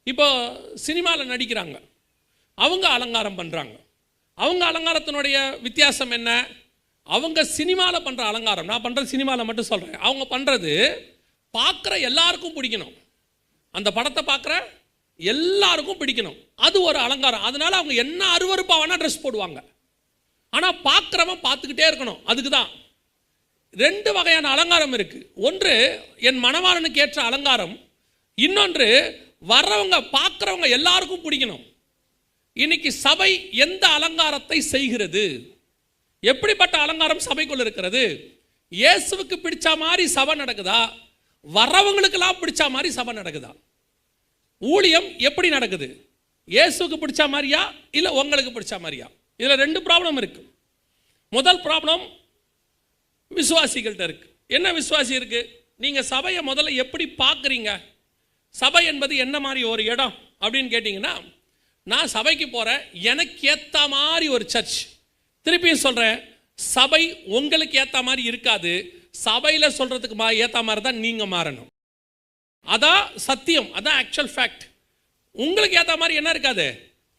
இப்போ சினிமாவில் நடிக்கிறாங்க, அவங்க அலங்காரம் பண்ணுறாங்க. அவங்க அலங்காரத்தினுடைய வித்தியாசம் என்ன? அவங்க சினிமாவில் பண்ணுற அலங்காரம், நான் பண்ணுறது சினிமாவில் மட்டும் சொல்கிறேன், அவங்க பண்ணுறது பார்க்குற எல்லாருக்கும் பிடிக்கணும், அந்த படத்தை பார்க்குற எல்லாருக்கும் பிடிக்கணும், அது ஒரு அலங்காரம். அதனால அவங்க என்ன அருவருப்பாக வேணால் ட்ரெஸ் போடுவாங்க, ஆனால் பார்க்குறவன் பார்த்துக்கிட்டே இருக்கணும். அதுக்கு தான் 2 வகையான அலங்காரம் இருக்கு. ஒன்று என் மணவாளனுக்கு ஏற்ற அலங்காரம், இன்னொன்று வர்றவங்க பார்க்குறவங்க எல்லாருக்கும் பிடிக்கணும். இன்னைக்கு சபை எந்த அலங்காரத்தை செய்கிறது? எப்படிப்பட்ட அலங்காரம் சபைக்குள்ள இருக்கிறது? இயேசுவுக்கு பிடிச்ச மாதிரி சபை நடக்குதா? வர்றவங்களுக்கெல்லாம் பிடிச்ச மாதிரி சபை நடக்குதா? ஊழியம் எப்படி நடக்குது? இயேசுக்கு பிடிச்ச மாதிரியா இல்லை உங்களுக்கு பிடிச்ச மாதிரியா? இதில் 2 ப்ராப்ளம் இருக்கு. முதல் ப்ராப்ளம் விசுவாசிகள்கிட்ட இருக்கு. என்ன விசுவாசி இருக்கு? நீங்கள் சபையை முதல்ல எப்படி பார்க்குறீங்க? சபை என்பது என்ன மாதிரி ஒரு இடம் அப்படின்னு கேட்டிங்கன்னா, நான் சபைக்கு போகிறேன், எனக்கு ஏற்ற மாதிரி ஒரு சர்ச். திருப்பியும் சொல்கிறேன், சபை உங்களுக்கு ஏற்ற மாதிரி இருக்காது. சபையில் சொல்கிறதுக்கு ஏற்ற மாதிரி தான் நீங்கள் மாறணும். அதான் சத்தியம், அதான் ஆக்சுவல் ஃபேக்ட். உங்களுக்கு ஏற்ற மாதிரி என்ன இருக்காது?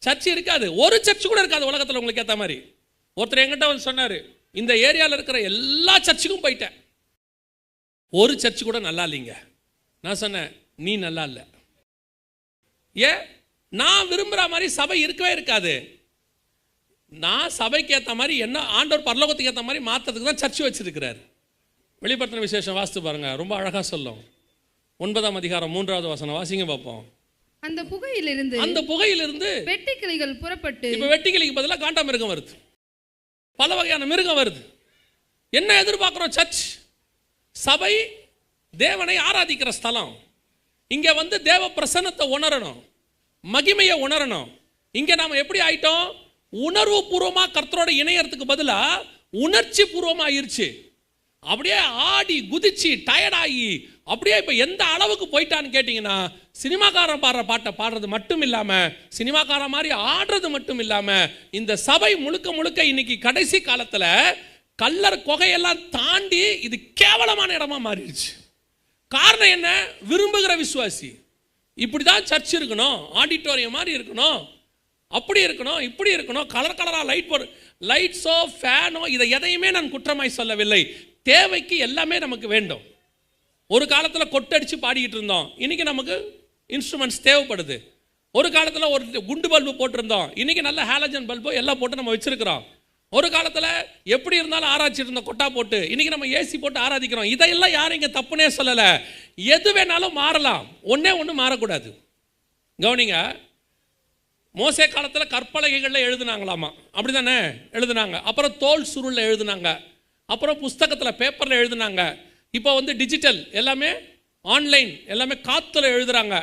சர்ச் இருக்காது. ஒரு சர்ச் கூட இருக்காது உலகத்தில் உங்களுக்கு ஏற்ற மாதிரி. ஒருத்தர் என்கிட்ட வந்து சொன்னார், இந்த ஏரியாவில் இருக்கிற எல்லா சர்ச்சுக்கும் போயிட்டேன், ஒரு சர்ச்சு கூட நல்லா இல்லைங்க. நான் சொன்னேன், நீ நல்லா இல்லை. ஏன்? நான் விரும்புகிற மாதிரி சபை இருக்கவே இருக்காது. நான் சபைக்கு ஏற்ற மாதிரி என்ன ஆண்டவர் பரலோகத்துக்கு ஏற்ற மாதிரி மாற்றுறதுக்கு தான் சர்ச்சு வச்சிருக்கிறார். வெளிப்படுத்தின விசேஷம் வாசித்து பாருங்க, ரொம்ப அழகாக சொல்லும். 9ஆம் அதிகாரம் 3வது வசனம் வாசிங்க பார்ப்போம். அந்த புகையிலிருந்து வெட்டுக்கிளிகள் புறப்பட்டு, இப்போ வெட்டுக்கிளிக்கு பதிலாக காண்டாமிருகம் வருது, பல வகையான மிருகம் வருது. என்ன எதிர்பார்க்கிறோம்? சர்ச், சபை தேவனை ஆராதிக்கிற ஸ்தலம். இங்கே வந்து தேவ பிரசன்னத்தை உணரணும், மகிமையை உணரணும். இங்கே நாம் எப்படி ஆயிட்டோம்? உணர்வு பூர்வமாக கர்த்தரோட இணையறதுக்கு பதிலாக உணர்ச்சி பூர்வமாக ஆயிடுச்சு. அப்படியே ஆடி குதிச்சு டயர்டாகி அப்படியே இப்போ எந்த அளவுக்கு போயிட்டான்னு கேட்டிங்கன்னா, சினிமாக்காரன் பாடுற பாட்டை பாடுறது மட்டும் இல்லாமல், சினிமாக்காரன் மாதிரி ஆடுறது மட்டும் இல்லாமல், இந்த சபை முழுக்க முழுக்க இன்னைக்கு கடைசி காலத்தில் கல்லர் கொகையெல்லாம் தாண்டி இது கேவலமான இடமா மாறிடுச்சு. காரணம் என்ன? விரும்புகிற விசுவாசி இப்படி தான் சர்ச் இருக்கணும், ஆடிட்டோரியம் மாதிரி இருக்கணும், அப்படி இருக்கணும், இப்படி இருக்கணும், கலர் கலராக லைட்ஸோ ஃபேனோ, இதை எதையுமே நான் குற்றமாய் சொல்லவில்லை. தேவைக்கு எல்லாமே நமக்கு வேண்டும். ஒரு காலத்தில் கொட்டடிச்சு பாடிக்கிட்டு இருந்தோம், இன்னைக்கு நமக்கு இன்ஸ்ட்ருமெண்ட்ஸ் தேவைப்படுது. ஒரு காலத்தில் ஒரு குண்டு பல்பு போட்டிருந்தோம், இன்னைக்கு நல்ல ஹாலஜன் பல்பு எல்லாம் போட்டு நம்ம வச்சிருக்கிறோம். ஒரு காலத்தில் எப்படி இருந்தாலும் ஆராய்ச்சிட்டு இருந்தோம் கொட்டா போட்டு, இன்னைக்கு நம்ம ஏசி போட்டு ஆராதிக்கிறோம். இதையெல்லாம் யாரும் இங்கே தப்புனே சொல்லலை. எது வேணாலும் மாறலாம், ஒன்று மாறக்கூடாது. கவனிங்க, மோசே காலத்தில் கற்பலகைகளில் எழுதுனாங்களாமா, அப்படி தானே எழுதுனாங்க. அப்புறம் தோல் சுருளில் எழுதுனாங்க, அப்புறம் புஸ்தகத்தில் பேப்பரில் எழுதுனாங்க. இப்போ வந்து டிஜிட்டல் எல்லாமே ஆன்லைன், எல்லாமே காற்றுல எழுதுறாங்க.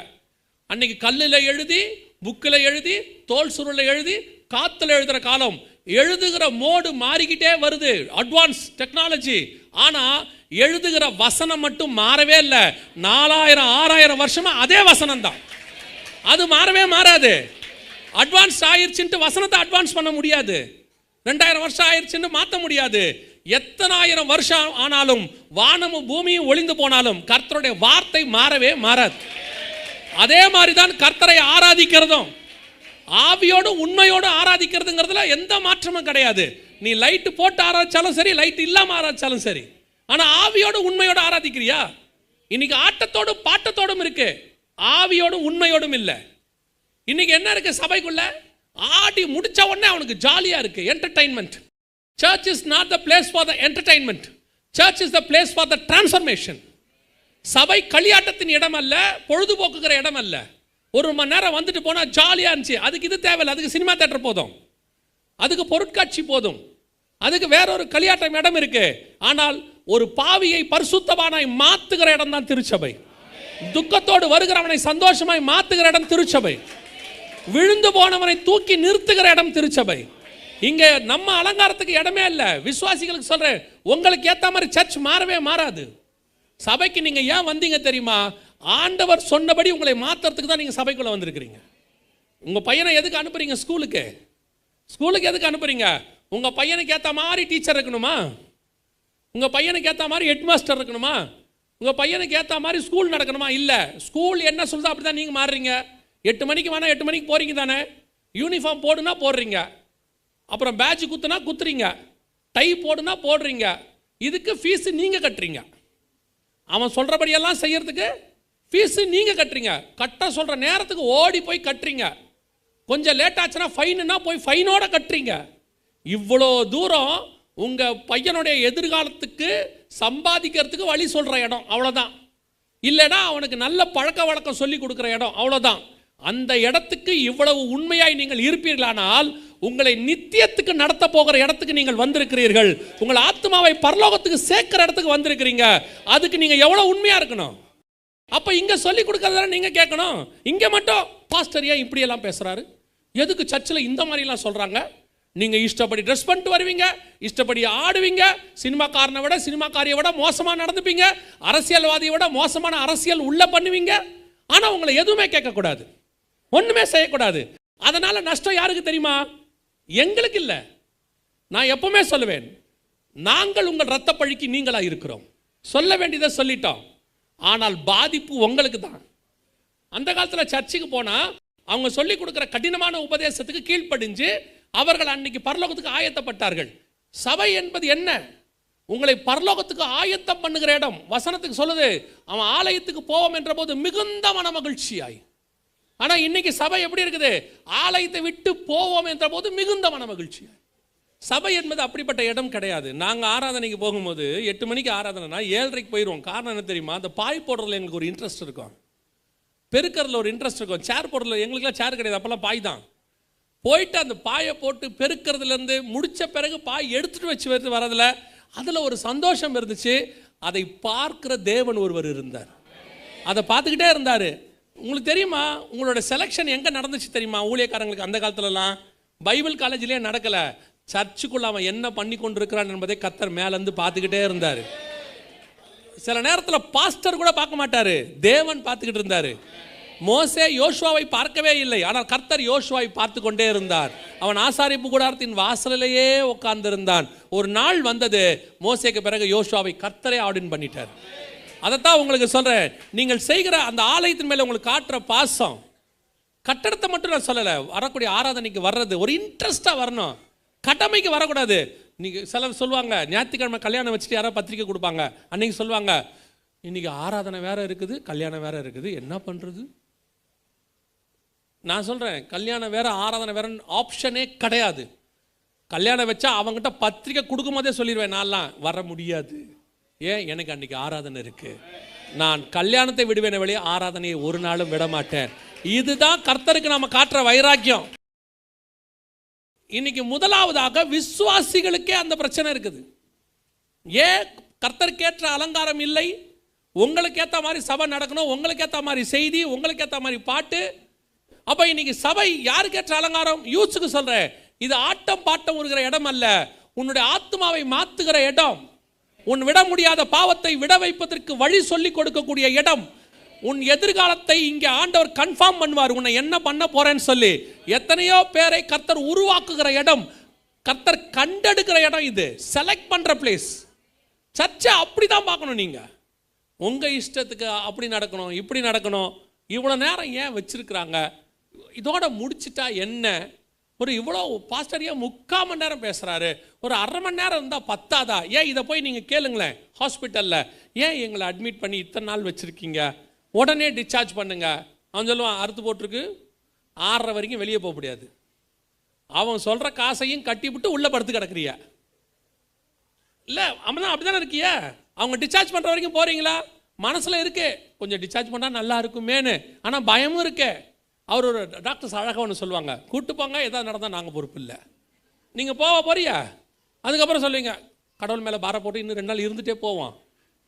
அன்னைக்கு கல்லில் எழுதி, புக்கில் எழுதி, தோல் சுருளில் எழுதி, காற்றுல எழுதுகிற காலம். எழுதுகிற மோடு மாறிக்கிட்டே வருது, அட்வான்ஸ் டெக்னாலஜி. ஆனால் எழுதுகிற வசனம் மட்டும் மாறவே இல்லை. 4000 6000 வருஷமா அதே வசனம் தான், அது மாறவே மாறாது. அட்வான்ஸ் ஆயிடுச்சுன்ட்டு வசனத்தை அட்வான்ஸ் பண்ண முடியாது. 2000 வருஷம் ஆயிடுச்சுன்னு மாற்ற முடியாது. எத்தனாயிரம் வருஷம் ஆனாலும், வானமும் பூமியும் ஒளிந்து போனாலும் கர்த்தருடைய வார்த்தை மாறவே மாறாது. அதே மாதிரி தான் கர்த்தரை ஆராதிக்கிறதும், ஆவியோடு உண்மையோடு ஆராதிக்கிறதுங்கிறதுல எந்த மாற்றமும் கிடையாது. நீ லைட்டு போட்டு ஆராதிச்சாலும் சரி, லைட் இல்லாமல் ஆராதிச்சாலும் சரி. ஆனால் ஆவியோடு உண்மையோடு ஆராதிக்கிறியா? இன்னைக்கு ஆட்டத்தோடும் பாட்டத்தோடும் இருக்கு, ஆவியோடும் உண்மையோடும் இல்லை. இன்னைக்கு என்ன இருக்கு சபைக்குள்ள? ஆடி முடிச்ச உடனே அவனுக்கு ஜாலியா இருக்கு, entertainment. Church is not the place for the entertainment. Church is the place for the transformation. சபை களியாட்டத்தின் இடம் அல்ல, பொழுதுபோக்குகிற இடம் அல்ல. ஒரு மணி நேரம் வந்துட்டு போனா ஜாலியா இருந்துச்சு, அதுக்கு இது தேவையில்லை. அதுக்கு சினிமா தியேட்டர் போதும், அதுக்கு பொருட்காட்சி போதும், அதுக்கு வேற ஒரு களியாட்டம் இடம் இருக்கு. ஆனால் ஒரு பாவியை பரிசுத்தவானாய் மாத்துகிற இடம் தான் திருச்சபை. துக்கத்தோடு வருகிறவனை சந்தோஷமாய் மாத்துகிற இடம் திருச்சபை. விழுந்து போனவனை தூக்கி நிறுத்துகிற இடம் திருச்சபை. இங்க நம்ம அலங்காரத்துக்கு இடமே இல்லை. விசுவாசிகளுக்கு சொல்றேன், உங்களுக்கு ஏத்த மாதிரி சர்ச் மாறவே மாறாது. சபைக்கு நீங்க ஏன் வந்தீங்க தெரியுமா? ஆண்டவர் சொன்னபடி உங்களை மாத்துறதுக்கு தான் நீங்க சபைக்குள்ள வந்திருக்கிறீங்க. உங்க பையனை எதுக்கு அனுப்புறீங்க ஸ்கூலுக்கு? ஸ்கூலுக்கு எதுக்கு அனுப்புறீங்க? உங்க பையனுக்கு ஏத்த மாதிரி டீச்சர் இருக்கணுமா? உங்க பையனுக்கு ஏத்த மாதிரி ஹெட் மாஸ்டர் இருக்கணுமா? உங்க பையனுக்கு ஏத்த மாதிரி ஸ்கூல் நடக்கணுமா? இல்ல, ஸ்கூல் என்ன சொல்லுதோ அப்படிதான் நீங்க மாறுறீங்க. 8 மணிக்கு வேணா 8 மணிக்கு போறீங்க தானே. யூனிஃபார்ம் போடுனா போடுறீங்க, அப்புறம் பேட்ச் குத்துனா குத்துறீங்க, டை போடுனா போடுறீங்க. இதுக்கு ஃபீஸ் நீங்க கட்டுறீங்க. அவன் சொல்றபடியெல்லாம் செய்யறதுக்கு ஃபீஸ் நீங்க கட்டுறீங்க. கட்ட சொல்ற நேரத்துக்கு ஓடி போய் கட்டுறீங்க. கொஞ்சம் லேட் ஆச்சுன்னா ஃபைனுன்னா போய் ஃபைனோட கட்டுறீங்க. இவ்வளோ தூரம் உங்க பையனுடைய எதிர்காலத்துக்கு சம்பாதிக்கிறதுக்கு வழி சொல்ற இடம், அவ்வளோதான். இல்லைன்னா அவனுக்கு நல்ல பழக்க வழக்கம் சொல்லி கொடுக்குற இடம், அவ்வளோதான். அந்த இடத்துக்கு இவ்வளவு உண்மையாய் நீங்கள் இருப்பீர்களானால் உங்களை நித்தியத்துக்கு நடத்த போகிற இடத்துக்கு நீங்கள் வந்திருக்கிறீர்கள். உங்கள் ஆத்மாவை பரலோகத்துக்கு சேர்க்கிற இடத்துக்கு வந்திருக்கிறீங்க. அதுக்கு நீங்க எவ்வளவு உண்மையா இருக்கணும். அப்ப இங்க சொல்லி கொடுக்கறத நீங்க கேட்கணும். இங்க மட்டும் பாஸ்டர் ஏன் இப்படி எல்லாம் பேசுறாரு, எதுக்கு சர்ச்சில் இந்த மாதிரி எல்லாம் சொல்றாங்க? நீங்க இஷ்டப்படி ட்ரெஸ் பண்ணிட்டு வருவீங்க, இஷ்டப்படி ஆடுவீங்க, சினிமாக்காரனை விட சினிமாக்காரியை விட மோசமா நடந்துப்பீங்க, அரசியல்வாதியை விட மோசமான அரசியல் உள்ள பண்ணுவீங்க. ஆனா உங்களை எதுவுமே கேட்கக்கூடாது, ஒண்ணுமே செய்யக்கூடாது. அதனால நஷ்டம் யாருக்கு தெரியுமா? எங்களுக்கு இல்லை. நான் எப்பவுமே சொல்லுவேன், நாங்கள் உங்கள் ரத்த பழிக்கு நீங்களா இருக்கிறோம். சொல்ல வேண்டியதை சொல்லிட்டோம், ஆனால் பாதிப்பு உங்களுக்கு தான். அந்த காலத்தில் சர்ச்சுக்கு போனா அவங்க சொல்லி கொடுக்கிற கடினமான உபதேசத்துக்கு கீழ்ப்படிஞ்சு அவர்கள் அன்னைக்கு பரலோகத்துக்கு ஆயத்தப்பட்டார்கள். சபை என்பது என்ன? உங்களை பரலோகத்துக்கு ஆயத்தம் பண்ணுகிற இடம். வசனத்துக்கு சொல்லுது, அவன் ஆலயத்துக்கு போவோம் என்ற போது மிகுந்த மன மகிழ்ச்சியாய். ஆனா இன்னைக்கு சபை எப்படி இருக்குது? ஆலயத்தை விட்டு போவோம் என்ற போது மிகுந்த மன மகிழ்ச்சியாய். சபை என்பது அப்படிப்பட்ட இடம் கிடையாது. நாங்கள் ஆராதனைக்கு போகும்போது 8 மணிக்கு ஆராதனைனா 7:30 போயிடுவோம். காரணம் என்ன தெரியுமா? அந்த பாய் போடுறதுல எங்களுக்கு ஒரு இன்ட்ரெஸ்ட் இருக்கும், பெருக்கிறதுல ஒரு இன்ட்ரெஸ்ட் இருக்கும். சேர் போடுறதுல எங்களுக்குலாம் சேர் கிடையாது, அப்போல்லாம் பாய் தான். போயிட்டு அந்த பாயை போட்டு பெருக்கிறதுலேருந்து முடித்த பிறகு பாய் எடுத்துகிட்டு வச்சு வரதில் அதில் ஒரு சந்தோஷம் இருந்துச்சு. அதை பார்க்கிற தேவன் ஒருவர் இருந்தார், அதை பார்த்துக்கிட்டே இருந்தார். உங்களுக்கு தெரியுமா, உங்களோட செலெக்ஷன் எங்கே நடந்துச்சு தெரியுமா? ஊழியக்காரங்களுக்கு அந்த காலத்துலலாம் பைபிள் காலேஜ்லேயே நடக்கலை, சர்ச்சுக்குள்ள அவன் என்ன பண்ணி கொண்டிருக்கிறான் என்பதை கர்த்தர் மேலேருந்து பார்த்துக்கிட்டே இருந்தார். சில நேரத்தில் பாஸ்டர் கூட பார்க்க மாட்டார், தேவன் பார்த்துக்கிட்டு இருந்தார். மோசே யோசுவாவை பார்க்கவே இல்லை, ஆனால் கர்த்தர் யோசுவாவை பார்த்து கொண்டே இருந்தார். அவன் ஆசாரிப்பு கூடாரத்தின் வாசலிலேயே உட்கார்ந்திருந்தான். ஒரு நாள் வந்தது, மோசேக்கு பிறகு யோசுவாவை கர்த்தரே ஆர்டின் பண்ணிட்டார். அதைத்தான் உங்களுக்கு சொல்றேன், நீங்கள் செய்கிற அந்த ஆலயத்தின் மேலே உங்களுக்கு காட்டுற பாசம், கட்டடத்தை மட்டும் நான் சொல்லலை, வரக்கூடிய ஆராதனைக்கு வர்றது ஒரு இன்ட்ரெஸ்டாக வரணும், கடமைக்கு வரக்கூடாது. நீங்கள் சிலர் சொல்லுவாங்க, ஞாயிற்றுக்கிழமை கல்யாணம் வச்சுட்டு யாராவது பத்திரிக்கை கொடுப்பாங்க, அன்னைக்கு சொல்லுவாங்க, இன்னைக்கு ஆராதனை வேற இருக்குது, கல்யாணம் வேற இருக்குது, என்ன பண்ணுறது? நான் சொல்கிறேன், கல்யாணம் வேற ஆராதனை வேற ஆப்ஷனே கிடையாது. கல்யாணம் வச்சா அவங்ககிட்ட பத்திரிக்கை கொடுக்கும் போதே சொல்லிடுவேன், நான்லாம் வர முடியாது. ஏன்? எனக்கு அன்னைக்கு ஆராதனை இருக்கு. நான் கல்யாணத்தை விடுவேன் வெளியே, ஆராதனையை ஒரு நாளும் விட மாட்டேன். இதுதான் கர்த்தருக்கு நாம காட்டுற வைராக்கியம். இன்னைக்கு முதலாவதாக விசுவாசிகளுக்கே அந்த பிரச்சனை இருக்குது. ஏன் கர்த்தருக்கு ஏற்ற அலங்காரம் இல்லை? உங்களுக்கு ஏற்ற மாதிரி சபை நடக்கணும், உங்களுக்கு ஏற்ற மாதிரி செய்தி, உங்களுக்கு ஏற்ற மாதிரி பாட்டு. அப்ப இன்னைக்கு சபை யாருக்கு ஏற்ற அலங்காரம்? யூத்ஸுக்கு சொல்றேன், இது ஆட்டம் பாட்டம் வருகிற இடம் அல்ல, உன்னுடைய ஆத்மாவை மாத்துகிற இடம். உன் விட முடியாத பாவத்தை விட வைப்பதற்கு வழி சொல்லி கொடுக்கக்கூடிய இடம். உன் எதிர்காலத்தை இங்கே ஆண்டவர் கன்ஃபார்ம் பண்ணுவார், உன்னை என்ன பண்ண போறேன்னு சொல்லி. எத்தனையோ பேரை கர்த்தர் உருவாக்குகிற இடம், கர்த்தர் கண்டெடுக்கிற இடம். இது செலக்ட் பண்ற பிளேஸ். சர்ச்சை அப்படிதான் பார்க்கணும். நீங்க உங்க இஷ்டத்துக்கு அப்படி நடக்கணும், இப்படி நடக்கணும். இவ்வளவு நேரம் ஏன் வச்சிருக்கிறாங்க? இதோட முடிச்சிட்டா என்ன? ஒரு இவ்வளோ பாஸ்டரியா 3/4 மணி நேரம் பேசுகிறாரு, ஒரு அரை மணி நேரம் இருந்தால் பத்தாதா? ஏன் இதை போய் நீங்கள் கேளுங்களேன் ஹாஸ்பிட்டலில், ஏன் எங்களை அட்மிட் பண்ணி இத்தனை நாள் வச்சுருக்கீங்க, உடனே டிஸ்சார்ஜ் பண்ணுங்க. அவன் சொல்லுவான், அறுத்து போட்டிருக்கு 6:30 வரைக்கும் வெளியே போக முடியாது. அவன் சொல்கிற காசையும் கட்டிவிட்டு உள்ளே படுத்து கிடக்குறியா? இல்லை அவன் அப்படி தானே இருக்கிய. அவங்க டிஸ்சார்ஜ் பண்ணுற வரைக்கும் போகிறீங்களா? மனசில் இருக்கு கொஞ்சம் டிஸ்சார்ஜ் பண்ணால் நல்லா இருக்குமேனு, ஆனால் பயமும் இருக்கு. அவர் ஒரு டாக்டர்ஸ் அழகாக ஒன்று சொல்லுவாங்க, கூட்டு போங்க, எதாவது நடந்தால் நாங்கள் பொறுப்பு இல்லை. நீங்கள் போறியா? அதுக்கப்புறம் சொல்லுவீங்க, கடவுள் மேலே பார போட்டு இன்னும் 2 நாள் இருந்துகிட்டே போவோம்.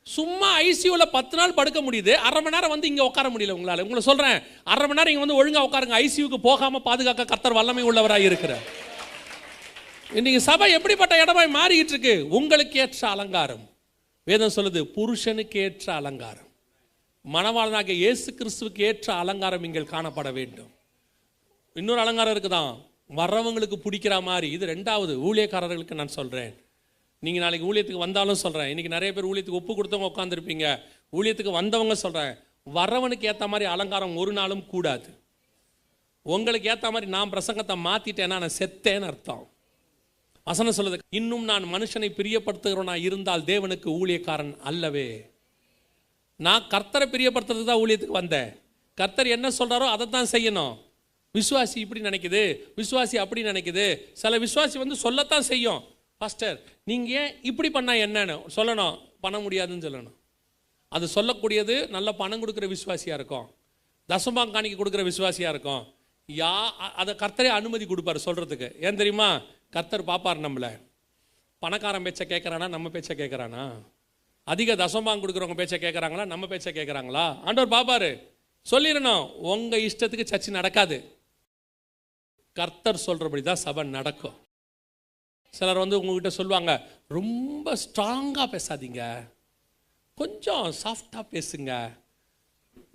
சும்மா ஐசியூவில் 10 நாள் படுக்க முடியுது, அரை மணி நேரம் வந்து இங்கே உட்கார முடியல உங்களால். உங்களை சொல்கிறேன், அரை மணி நேரம் இங்கே வந்து ஒழுங்காக உட்காருங்க. ஐசியூக்கு போகாமல் பாதுகாக்க கர்த்தர் வல்லமை உள்ளவராக இருக்கிறார். இன்னைக்கு சபை எப்படிப்பட்ட இடமாய் மாறிக்கிட்டு இருக்கு? உங்களுக்கு ஏற்ற அலங்காரம். வேதம் சொல்லுது, புருஷனுக்கு ஏற்ற அலங்காரம். மணவாளனாகிய இயேசு கிறிஸ்துவுக்கு ஏற்ற அலங்காரம் இங்கே காணப்பட வேண்டும். இன்னொரு அலங்காரம் இருக்குதான், வர்றவங்களுக்கு பிடிக்கிற மாதிரி. இது 2வது. ஊழியக்காரர்களுக்கு நான் சொல்கிறேன், நீங்கள் நாளைக்கு ஊழியத்துக்கு வந்தாலும் சொல்கிறேன், இன்றைக்கி நிறைய பேர் ஊழியத்துக்கு ஒப்பு கொடுத்தவங்க உட்காந்துருப்பீங்க. ஊழியத்துக்கு வந்தவங்க சொல்கிறேன், வர்றவனுக்கு ஏற்ற மாதிரி அலங்காரம் ஒரு நாளும் கூடாது. உங்களுக்கு ஏற்ற மாதிரி நான் பிரசங்கத்தை மாற்றிட்டேன்னா நான் செத்தேன்னு அர்த்தம். வசனம் சொல்லுது, இன்னும் நான் மனுஷனை பிரியப்படுத்துகிறவனா இருந்தால் தேவனுக்கு ஊழியக்காரன் அல்லவே. நான் கர்த்தரை பிரியப்படுத்துறதுக்கு தான் ஊழியத்துக்கு வந்தேன். கர்த்தர் என்ன சொல்கிறாரோ அதை தான் செய்யணும். விசுவாசி இப்படி நினைக்குது, விசுவாசி அப்படி நினைக்குது. சில விசுவாசி வந்து சொல்லத்தான் செய்யும், பாஸ்டர் நீங்கள் ஏன் இப்படி பண்ணால் என்னன்னு சொல்லணும், பண்ண முடியாதுன்னு சொல்லணும். அது சொல்லக்கூடியது நல்ல பணம் கொடுக்குற விசுவாசியாக இருக்கும், தசமாம் காணிக்க கொடுக்குற விசுவாசியாக இருக்கும். அதை கர்த்தரே அனுமதி கொடுப்பார் சொல்கிறதுக்கு. ஏன் தெரியுமா? கர்த்தர் பார்ப்பார் நம்மளை, பணக்காரன் பேச்சை கேட்குறானா நம்ம பேச்சை கேட்குறானா, அதிக தசமாங்க கொடுக்குறவங்க பேச்சை கேட்குறாங்களா நம்ம பேச்சை கேட்குறாங்களா, ஆண்டவர் பார்ப்பாரு. சொல்லிடணும், உங்கள் இஷ்டத்துக்கு சர்ச்சை நடக்காது, கர்த்தர் சொல்கிறபடி தான் சபை நடக்கும். சிலர் வந்து உங்ககிட்ட சொல்லுவாங்க, ரொம்ப ஸ்ட்ராங்காக பேசாதீங்க, கொஞ்சம் சாஃப்டாக பேசுங்க.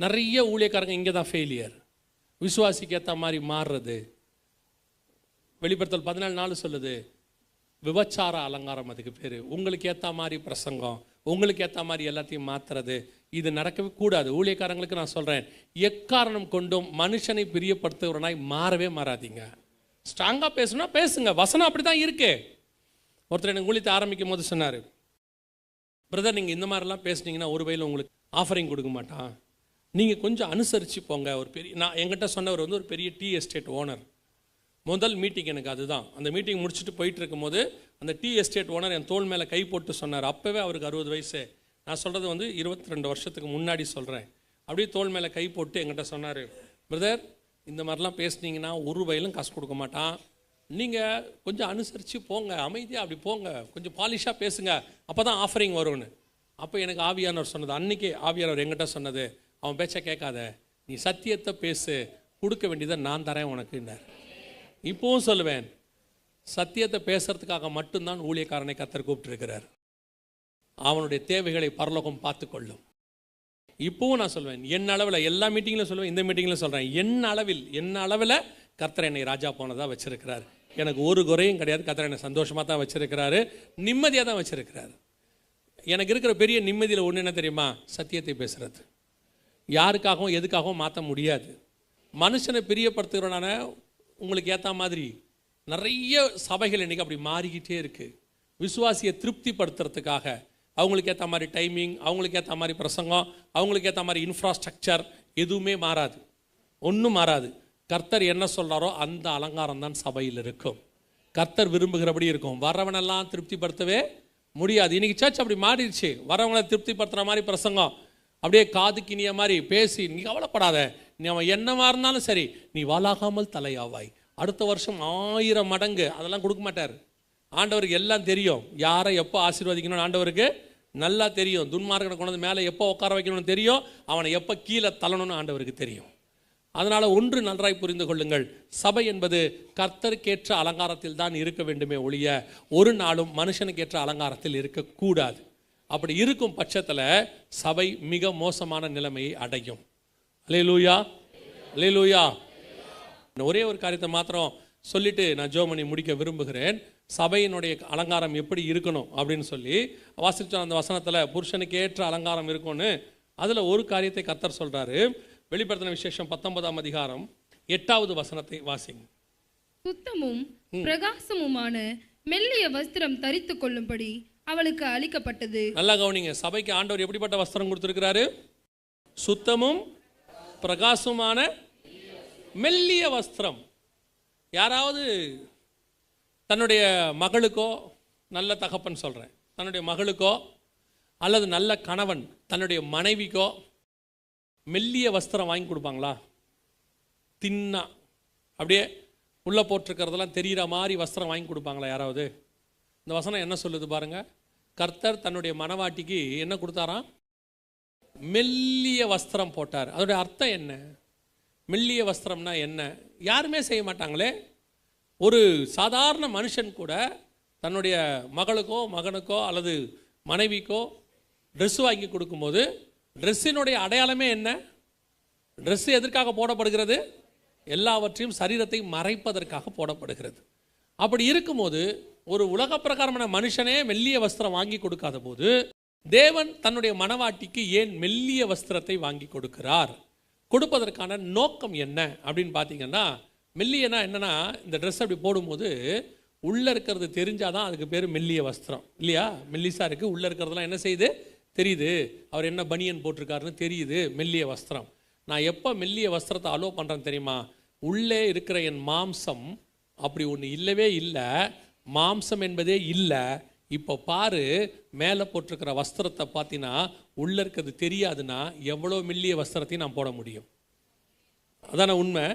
நிறைய ஊழியக்காரங்க இங்கே தான் ஃபெயிலியர். விசுவாசிக்கு ஏற்ற மாதிரி மாறுறது. வெளிப்படுத்தல் 14:4 சொல்லுது, விபச்சார அலங்காரம் அதுக்கு பேர். உங்களுக்கு ஏற்ற மாதிரி பிரசங்கம், உங்களுக்கு ஏற்ற மாதிரி எல்லாத்தையும் மாற்றுறது, இது நடக்கவே கூடாது. ஊழியக்காரங்களுக்கு நான் சொல்கிறேன், எக்காரணம் கொண்டும் மனுஷனை பிரியப்படுத்துகிறவனாய் மாறவே மாறாதீங்க. ஸ்ட்ராங்காக பேசணும்னா பேசுங்க, வசனம் அப்படி தான் இருக்கு. ஒருத்தர் எனக்கு ஊழியத்தை ஆரம்பிக்கும் போது சொன்னார், பிரதர் நீங்கள் இந்த மாதிரிலாம் பேசுனீங்கன்னா ஒரு வயலில் உங்களுக்கு ஆஃபரிங் கொடுக்க மாட்டான், நீங்கள் கொஞ்சம் அனுசரித்து போங்க. ஒரு பெரிய நான் என்கிட்ட சொன்னவர் வந்து ஒரு பெரிய டீ எஸ்டேட் ஓனர். முதல் மீட்டிங் எனக்கு அதுதான். அந்த மீட்டிங் முடிச்சுட்டு போயிட்டு இருக்கும்போது அந்த டீ எஸ்டேட் ஓனர் என் தோள் மேலே கை போட்டு சொன்னார். அப்போவே அவருக்கு 60 வயசு. நான் சொல்கிறது வந்து 22 வருஷத்துக்கு முன்னாடி சொல்கிறேன். அப்படியே தோள் மேலே கை போட்டு என்கிட்ட சொன்னார், பிரதர் இந்த மாதிரிலாம் பேசுனீங்கன்னா ஒரு வயலும் காசு கொடுக்க மாட்டான், நீங்கள் கொஞ்சம் அனுசரித்து போங்க, அமைதியாக அப்படி போங்க, கொஞ்சம் பாலிஷாக பேசுங்க, அப்போ தான் ஆஃபரிங் வரும்னு. அப்போ எனக்கு ஆவியானவர் சொன்னது, அன்றைக்கே ஆவியானவர் என்கிட்ட சொன்னது, அவன் பேச்சை கேட்காத, நீ சத்தியத்தை பேசு, கொடுக்க வேண்டியதை நான் தரேன் உனக்குன்னார். இப்போவும் சொல்லுவேன், சத்தியத்தை பேசுறதுக்காக மட்டும்தான் ஊழியக்காரனை கர்த்தர் கூப்பிட்டுருக்கிறார். அவனுடைய தேவைகளை பரலோகம் பார்த்து கொள்ளும். இப்போவும் நான் சொல்வேன், என் அளவில், எல்லா மீட்டிங்கிலும் சொல்லுவேன், இந்த மீட்டிங்கிலும் சொல்கிறேன், என் அளவில் கர்த்தர் என்னை ராஜா போனதாக வச்சிருக்கிறார். எனக்கு ஒரு குறையும் கிடையாது. கர்த்தர் என்னை சந்தோஷமாக தான் வச்சிருக்கிறாரு, நிம்மதியாக தான் வச்சிருக்கிறாரு. எனக்கு இருக்கிற பெரிய நிம்மதியில் ஒன்று என்ன தெரியுமா? சத்தியத்தை பேசுகிறது. யாருக்காகவும் எதுக்காகவும் மாற்ற முடியாது. மனுஷனை பிரியப்படுத்துகிறனால உங்களுக்கு ஏற்ற மாதிரி நிறைய சபைகள் இன்றைக்கி அப்படி மாறிக்கிட்டே இருக்குது. விசுவாசியை திருப்திப்படுத்துறதுக்காக அவங்களுக்கு ஏற்ற மாதிரி டைமிங், அவங்களுக்கு ஏற்ற மாதிரி பிரசங்கம், அவங்களுக்கு ஏற்ற மாதிரி இன்ஃப்ராஸ்ட்ரக்சர் எதுவுமே மாறாது, ஒன்றும் மாறாது. கர்த்தர் என்ன சொல்கிறாரோ அந்த அலங்காரம் தான் சபையில் இருக்கும். கர்த்தர் விரும்புகிறபடி இருக்கும். வரவனெல்லாம் திருப்திப்படுத்தவே முடியாது. இன்றைக்கி சர்ச் அப்படி மாறிடுச்சு. வரவங்களை திருப்திப்படுத்துகிற மாதிரி பிரசங்கம், அப்படியே காதுக்கினிய மாதிரி பேசி, நீ கவலைப்படாத, நீ அவன் என்னவா இருந்தாலும் சரி, நீ வாலாகாமல் தலையாவாய், அடுத்த வருஷம் 1000 மடங்கு, அதெல்லாம் கொடுக்க மாட்டார். ஆண்டவருக்கு எல்லாம் தெரியும். யாரை எப்போ ஆசீர்வதிக்கணும்னு ஆண்டவருக்கு நல்லா தெரியும். துன்மார்க்கனை கொண்டு வந்து மேலே எப்போ உட்கார வைக்கணும்னு தெரியும். அவனை எப்போ கீழே தள்ளணும்னு ஆண்டவருக்கு தெரியும். அதனால் ஒன்று நன்றாய் புரிந்து கொள்ளுங்கள், சபை என்பது கர்த்தருக்கேற்ற அலங்காரத்தில் தான் இருக்க வேண்டுமே ஒழிய ஒரு நாளும் மனுஷனுக்கேற்ற அலங்காரத்தில் இருக்கக்கூடாது. அப்படி இருக்கும் பட்சத்தில் சபை மிக மோசமான நிலைமையை அடையும். அல்லேலூயா, அல்லேலூயா. ஒரே ஒரு காரியத்தை மாத்திரம் சொல்லிட்டு நான் ஜெபம் முடிக்க விரும்புகிறேன். சபையினுடைய அலங்காரம் எப்படி இருக்கணும் அப்படின்னு சொல்லி வாசிச்சோம். அந்த வசனத்தில் புருஷனுக்கு ஏற்ற அலங்காரம் இருக்கும்னு அதில் ஒரு காரியத்தை கர்த்தர் சொல்கிறாரு. வெளிப்படுத்தின விசேஷம் 19ஆம் அதிகாரம் 8வது வசனத்தை வாசிங்க. சுத்தமும் பிரகாசமுமான மெல்லிய வஸ்திரம் தரித்து கொள்ளும்படி அவளுக்கு அளிக்கப்பட்டது. நல்லா கவனிங்க, சபைக்கு ஆண்டவர் எப்படிப்பட்ட வஸ்திரம் கொடுத்திருக்கிறாரு? சுத்தமும் பிரகாசமான மெல்லிய வஸ்திரம். யாராவது தன்னுடைய மகளுக்கோ, நல்ல தகப்பன் சொல்கிறேன், தன்னுடைய மகளுக்கோ அல்லது நல்ல கணவன் தன்னுடைய மனைவிக்கோ மெல்லிய வஸ்திரம் வாங்கி கொடுப்பாங்களா? தின்னா அப்படியே உள்ளே போட்டிருக்கிறதெல்லாம் தெரிகிற மாதிரி வஸ்திரம் வாங்கி கொடுப்பாங்களா யாராவது? இந்த வசனம் என்ன சொல்லுது பாருங்க. கர்த்தர் தன்னுடைய மனவாட்டிக்கு என்ன கொடுத்தாராம்? மெல்லிய வஸ்திரம் போட்டார். அதோடைய அர்த்தம் என்ன? மெல்லிய வஸ்திரம்னா என்ன? யாருமே செய்ய மாட்டாங்களே. ஒரு சாதாரண மனுஷன் கூட தன்னுடைய மகளுக்கோ மகனுக்கோ அல்லது மனைவிக்கோ ட்ரெஸ் வாங்கி கொடுக்கும்போது ட்ரெஸ்ஸினுடைய அடையாளமே என்ன? ட்ரெஸ் எதற்காக போடப்படுகிறது? எல்லாவற்றையும் சரீரத்தை மறைப்பதற்காக போடப்படுகிறது. அப்படி இருக்கும்போது ஒரு உலக பிரகாரமான மனுஷனே மெல்லிய வஸ்திரம் வாங்கி கொடுக்காத போது தேவன் தன்னுடைய மனவாட்டிக்கு ஏன் மெல்லிய வஸ்திரத்தை வாங்கி கொடுக்கிறார்? கொடுப்பதற்கான நோக்கம் என்ன அப்படின்னு பார்த்தீங்கன்னா, மெல்லியனா என்னன்னா, இந்த ட்ரெஸ் அப்படி போடும்போது உள்ளே இருக்கிறது தெரிஞ்சாதான் அதுக்கு பேர் மெல்லிய வஸ்திரம் இல்லையா? மெல்லிசா இருக்குது, உள்ளே இருக்கிறதெல்லாம் என்ன செய்யுது? தெரியுது. அவர் என்ன பனியன் போட்டிருக்காருன்னு தெரியுது. மெல்லிய வஸ்திரம். நான் எப்போ மெல்லிய வஸ்திரத்தை அலோ பண்ணுறேன்னு தெரியுமா? உள்ளே இருக்கிற என் மாம்சம் அப்படி ஒன்று இல்லவே இல்லை, மாம்சம் என்பதே இல்லை. இப்போ பாரு, மேலே போட்டிருக்கிற வஸ்திரத்தை பார்த்தீங்கன்னா உள்ளே இருக்கிறது தெரியாதுன்னா எவ்வளோ மெல்லிய வஸ்திரத்தையும் நான் போட முடியும். அதான உண்மை.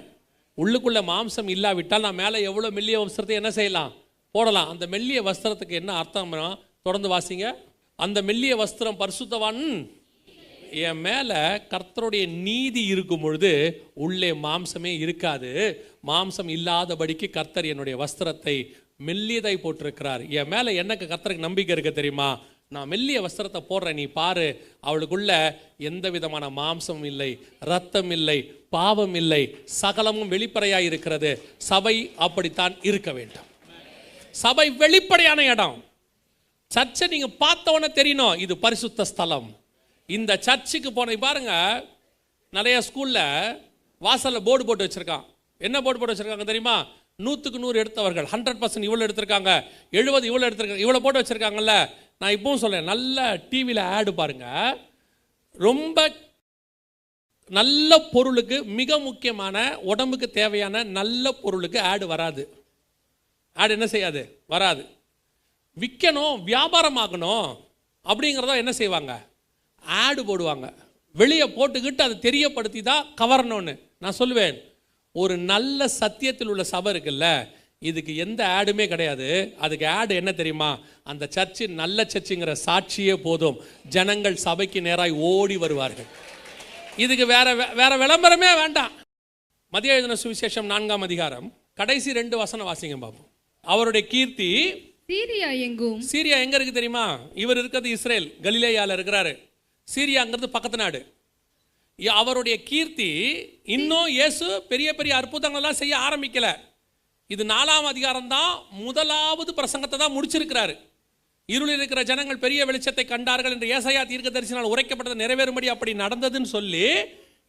உள்ளுக்குள்ளே மாம்சம் இல்லாவிட்டால் நான் மேலே எவ்வளோ மெல்லிய வஸ்திரத்தை என்ன செய்யலாம்? போடலாம். அந்த மெல்லிய வஸ்திரத்துக்கு என்ன அர்த்தம்னா, தொடர்ந்து வாசிங்க. அந்த மெல்லிய வஸ்திரம் பரிசுத்தவான். என் மேலே கர்த்தருடைய நீதி இருக்கும் பொழுது உள்ளே மாம்சமே இருக்காது. மாம்சம் இல்லாதபடிக்கு கர்த்தர் என்னுடைய வஸ்திரத்தை மெல்லியதை போட்டிருக்கிறார். என் மேலே எனக்கு கர்த்தருக்கு நம்பிக்கை இருக்க தெரியுமா? நான் மெல்லிய வஸ்திரத்தை போடுறேன், நீ பாரு, அவளுக்குள்ள எந்த விதமான மாம்சமும் இல்லை, ரத்தம் இல்லை, பாவம் இல்லை, சகலமும் வெளிப்படையாக இருக்கிறது. சபை அப்படித்தான் இருக்க வேண்டும். சபை வெளிப்படையான இடம். சர்ச்சை நீங்க பார்த்தவொன்னே தெரியணும் இது பரிசுத்த ஸ்தலம். இந்த சர்ச்சுக்கு போன பாருங்க, நிறைய ஸ்கூல்ல வாசல்ல போர்டு போட்டு வச்சிருக்கான். என்ன போர்டு போட்டு வச்சிருக்காங்க தெரியுமா? 100க்கு 100 எடுத்தவர்கள் 100% இவ்வளோ எடுத்திருக்காங்க, 70 இவ்வளோ எடுத்திருக்காங்க, இவ்வளோ போட்டு வச்சிருக்காங்கல்ல. நான் இப்பவும் சொல்றேன், நல்ல டிவியில் ஆடு பாருங்க. ரொம்ப நல்ல பொருளுக்கு, மிக முக்கியமான உடம்புக்கு தேவையான நல்ல பொருளுக்கு ஆடு வராது. ஆடு என்ன செய்யாது? வராது. விற்கணும், வியாபாரம் ஆகணும் அப்படிங்கிறத என்ன செய்வாங்க? ஆடு போடுவாங்க. வெளியே போட்டுக்கிட்டு அதை தெரியப்படுத்தி தான் கவரணும்னு. நான் சொல்லுவேன், ஒரு நல்ல சத்தியத்தில் உள்ள சபை இருக்குல்ல, இதுக்கு எந்த ஆடுமே கிடையாது. அதுக்கு ஆடு என்ன தெரியுமா? அந்த சர்ச்சு நல்ல சர்ச்சுங்கிற சாட்சியே போதும். ஜனங்கள் சபைக்கு நேராய் ஓடி வருவார்கள். இதுக்கு வேற விளம்பரமே வேண்டாம். மத்திய எழுதின சுவிசேஷம் 4ஆம் அதிகாரம் கடைசி 2 வசனம் வாசிங்க பாப்போம். அவருடைய கீர்த்தி சீரியா எங்கும். சீரியா எங்க இருக்கு தெரியுமா? இவர் இருக்கிறது இஸ்ரேல், கலிலேயால இருக்கிறாரு. சீரியாங்கிறது பக்கத்து நாடு. அவருடைய கீர்த்தி இன்னும் இயேசு பெரிய பெரிய அற்புதங்கள்லாம் செய்ய ஆரம்பிக்கல. இது 4ஆம் அதிகாரம் தான், முதலாவது பிரசங்கத்தை தான் முடிச்சிருக்கிறாரு. இருளில் இருக்கிற ஜனங்கள் பெரிய வெளிச்சத்தை கண்டார்கள் என்று ஏசாயா தீர்க்கதரிசியால் உரைக்கப்பட்டது நிறைவேறும்படி அப்படி நடந்ததுன்னு சொல்லி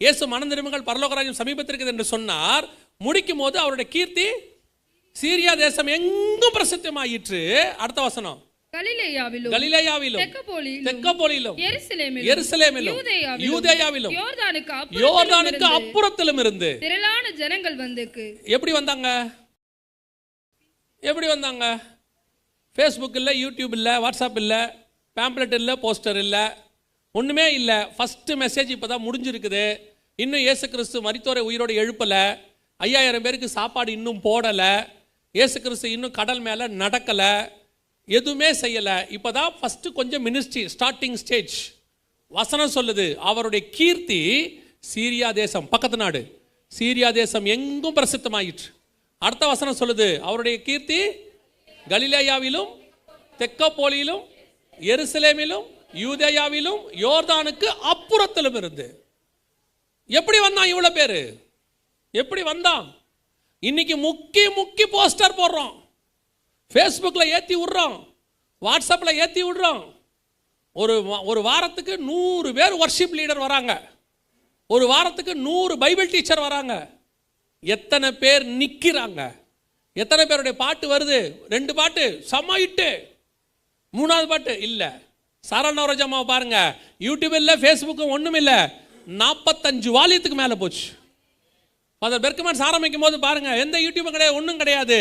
இயேசு மனம் திரும்புங்கள் பரலோகராஜ்யம் சமீபத்திற்கு என்று சொன்னார். முடிக்கும் போது அவருடைய கீர்த்தி சீரியா தேசம் எங்கும் பிரசித்தமாயிற்று. அடுத்த வசனம், கலிலேயாவிலும் தெக்கப்போலிலும் எருசலேமிலும் யூதேயாவிலும் யோர்தானுக்கு அப்புறத்திலும் இருந்து திரளான ஜனங்கள் வந்து எப்படி வந்தாங்க? எப்படி வந்தாங்க? ஃபேஸ்புக் இல்லை, யூடியூப் இல்லை, வாட்ஸ்அப் இல்லை, பேம்ப்ளெட் இல்லை, போஸ்டர் இல்லை, ஒன்றுமே இல்லை. ஃபஸ்ட்டு மெசேஜ் இப்போ தான் முடிஞ்சிருக்குது. இன்னும் இயேசு கிறிஸ்து மரித்தோரை உயிரோடு எழுப்பலை. 5000 பேருக்கு சாப்பாடு இன்னும் போடலை. இயேசு கிறிஸ்து இன்னும் கடல் மேலே நடக்கலை, எதுவுமே செய்யலை. இப்போ தான் ஃபஸ்ட்டு கொஞ்சம் மினிஸ்ட்ரி ஸ்டார்டிங் ஸ்டேஜ். வசனம் சொல்லுது, அவருடைய கீர்த்தி சீரியா தேசம், பக்கத்து நாடு சீரியா தேசம் எங்கும் பிரசித்தமாயிற்று. அடுத்த வசனம் சொல்லுது, அவருடைய கீர்த்தி கலிலேயாவிலும் தெக்கப்போலியிலும் எருசலேமிலும் யூதேயாவிலும் யோர்தானுக்கு அப்புறத்திலும் இருந்து. எப்படி வந்தான் இவ்வளோ பேர்? எப்படி வந்தான்? இன்னைக்கு முக்கி போஸ்டர் போடுறோம், ஃபேஸ்புக்கில் ஏற்றி விட்றோம், வாட்ஸ்அப்பில் ஏற்றி விட்றோம். ஒரு வாரத்துக்கு 100 பேர் வர்ஷிப் லீடர் வராங்க, ஒரு வாரத்துக்கு 100 பைபிள் டீச்சர் வராங்க. எத்தனை பேர் நிற்கிறாங்க? எத்தனை பேருடைய பாட்டு வருது? 2 பாட்டு சமாயிட்டு, 3வது பாட்டு இல்லை. சாரா நவரோஜாமாவை பாருங்க, யூடியூப் இல்லை, ஃபேஸ்புக்கும் ஒன்றும் இல்லை, 45 வால்யத்துக்கு மேலே போச்சு. ஃபாதர் பெர்க்மேன்ஸ் ஆரம்பிக்கும் போது பாருங்க, எந்த யூடியூபும் கிடையாது, ஒன்றும் கிடையாது.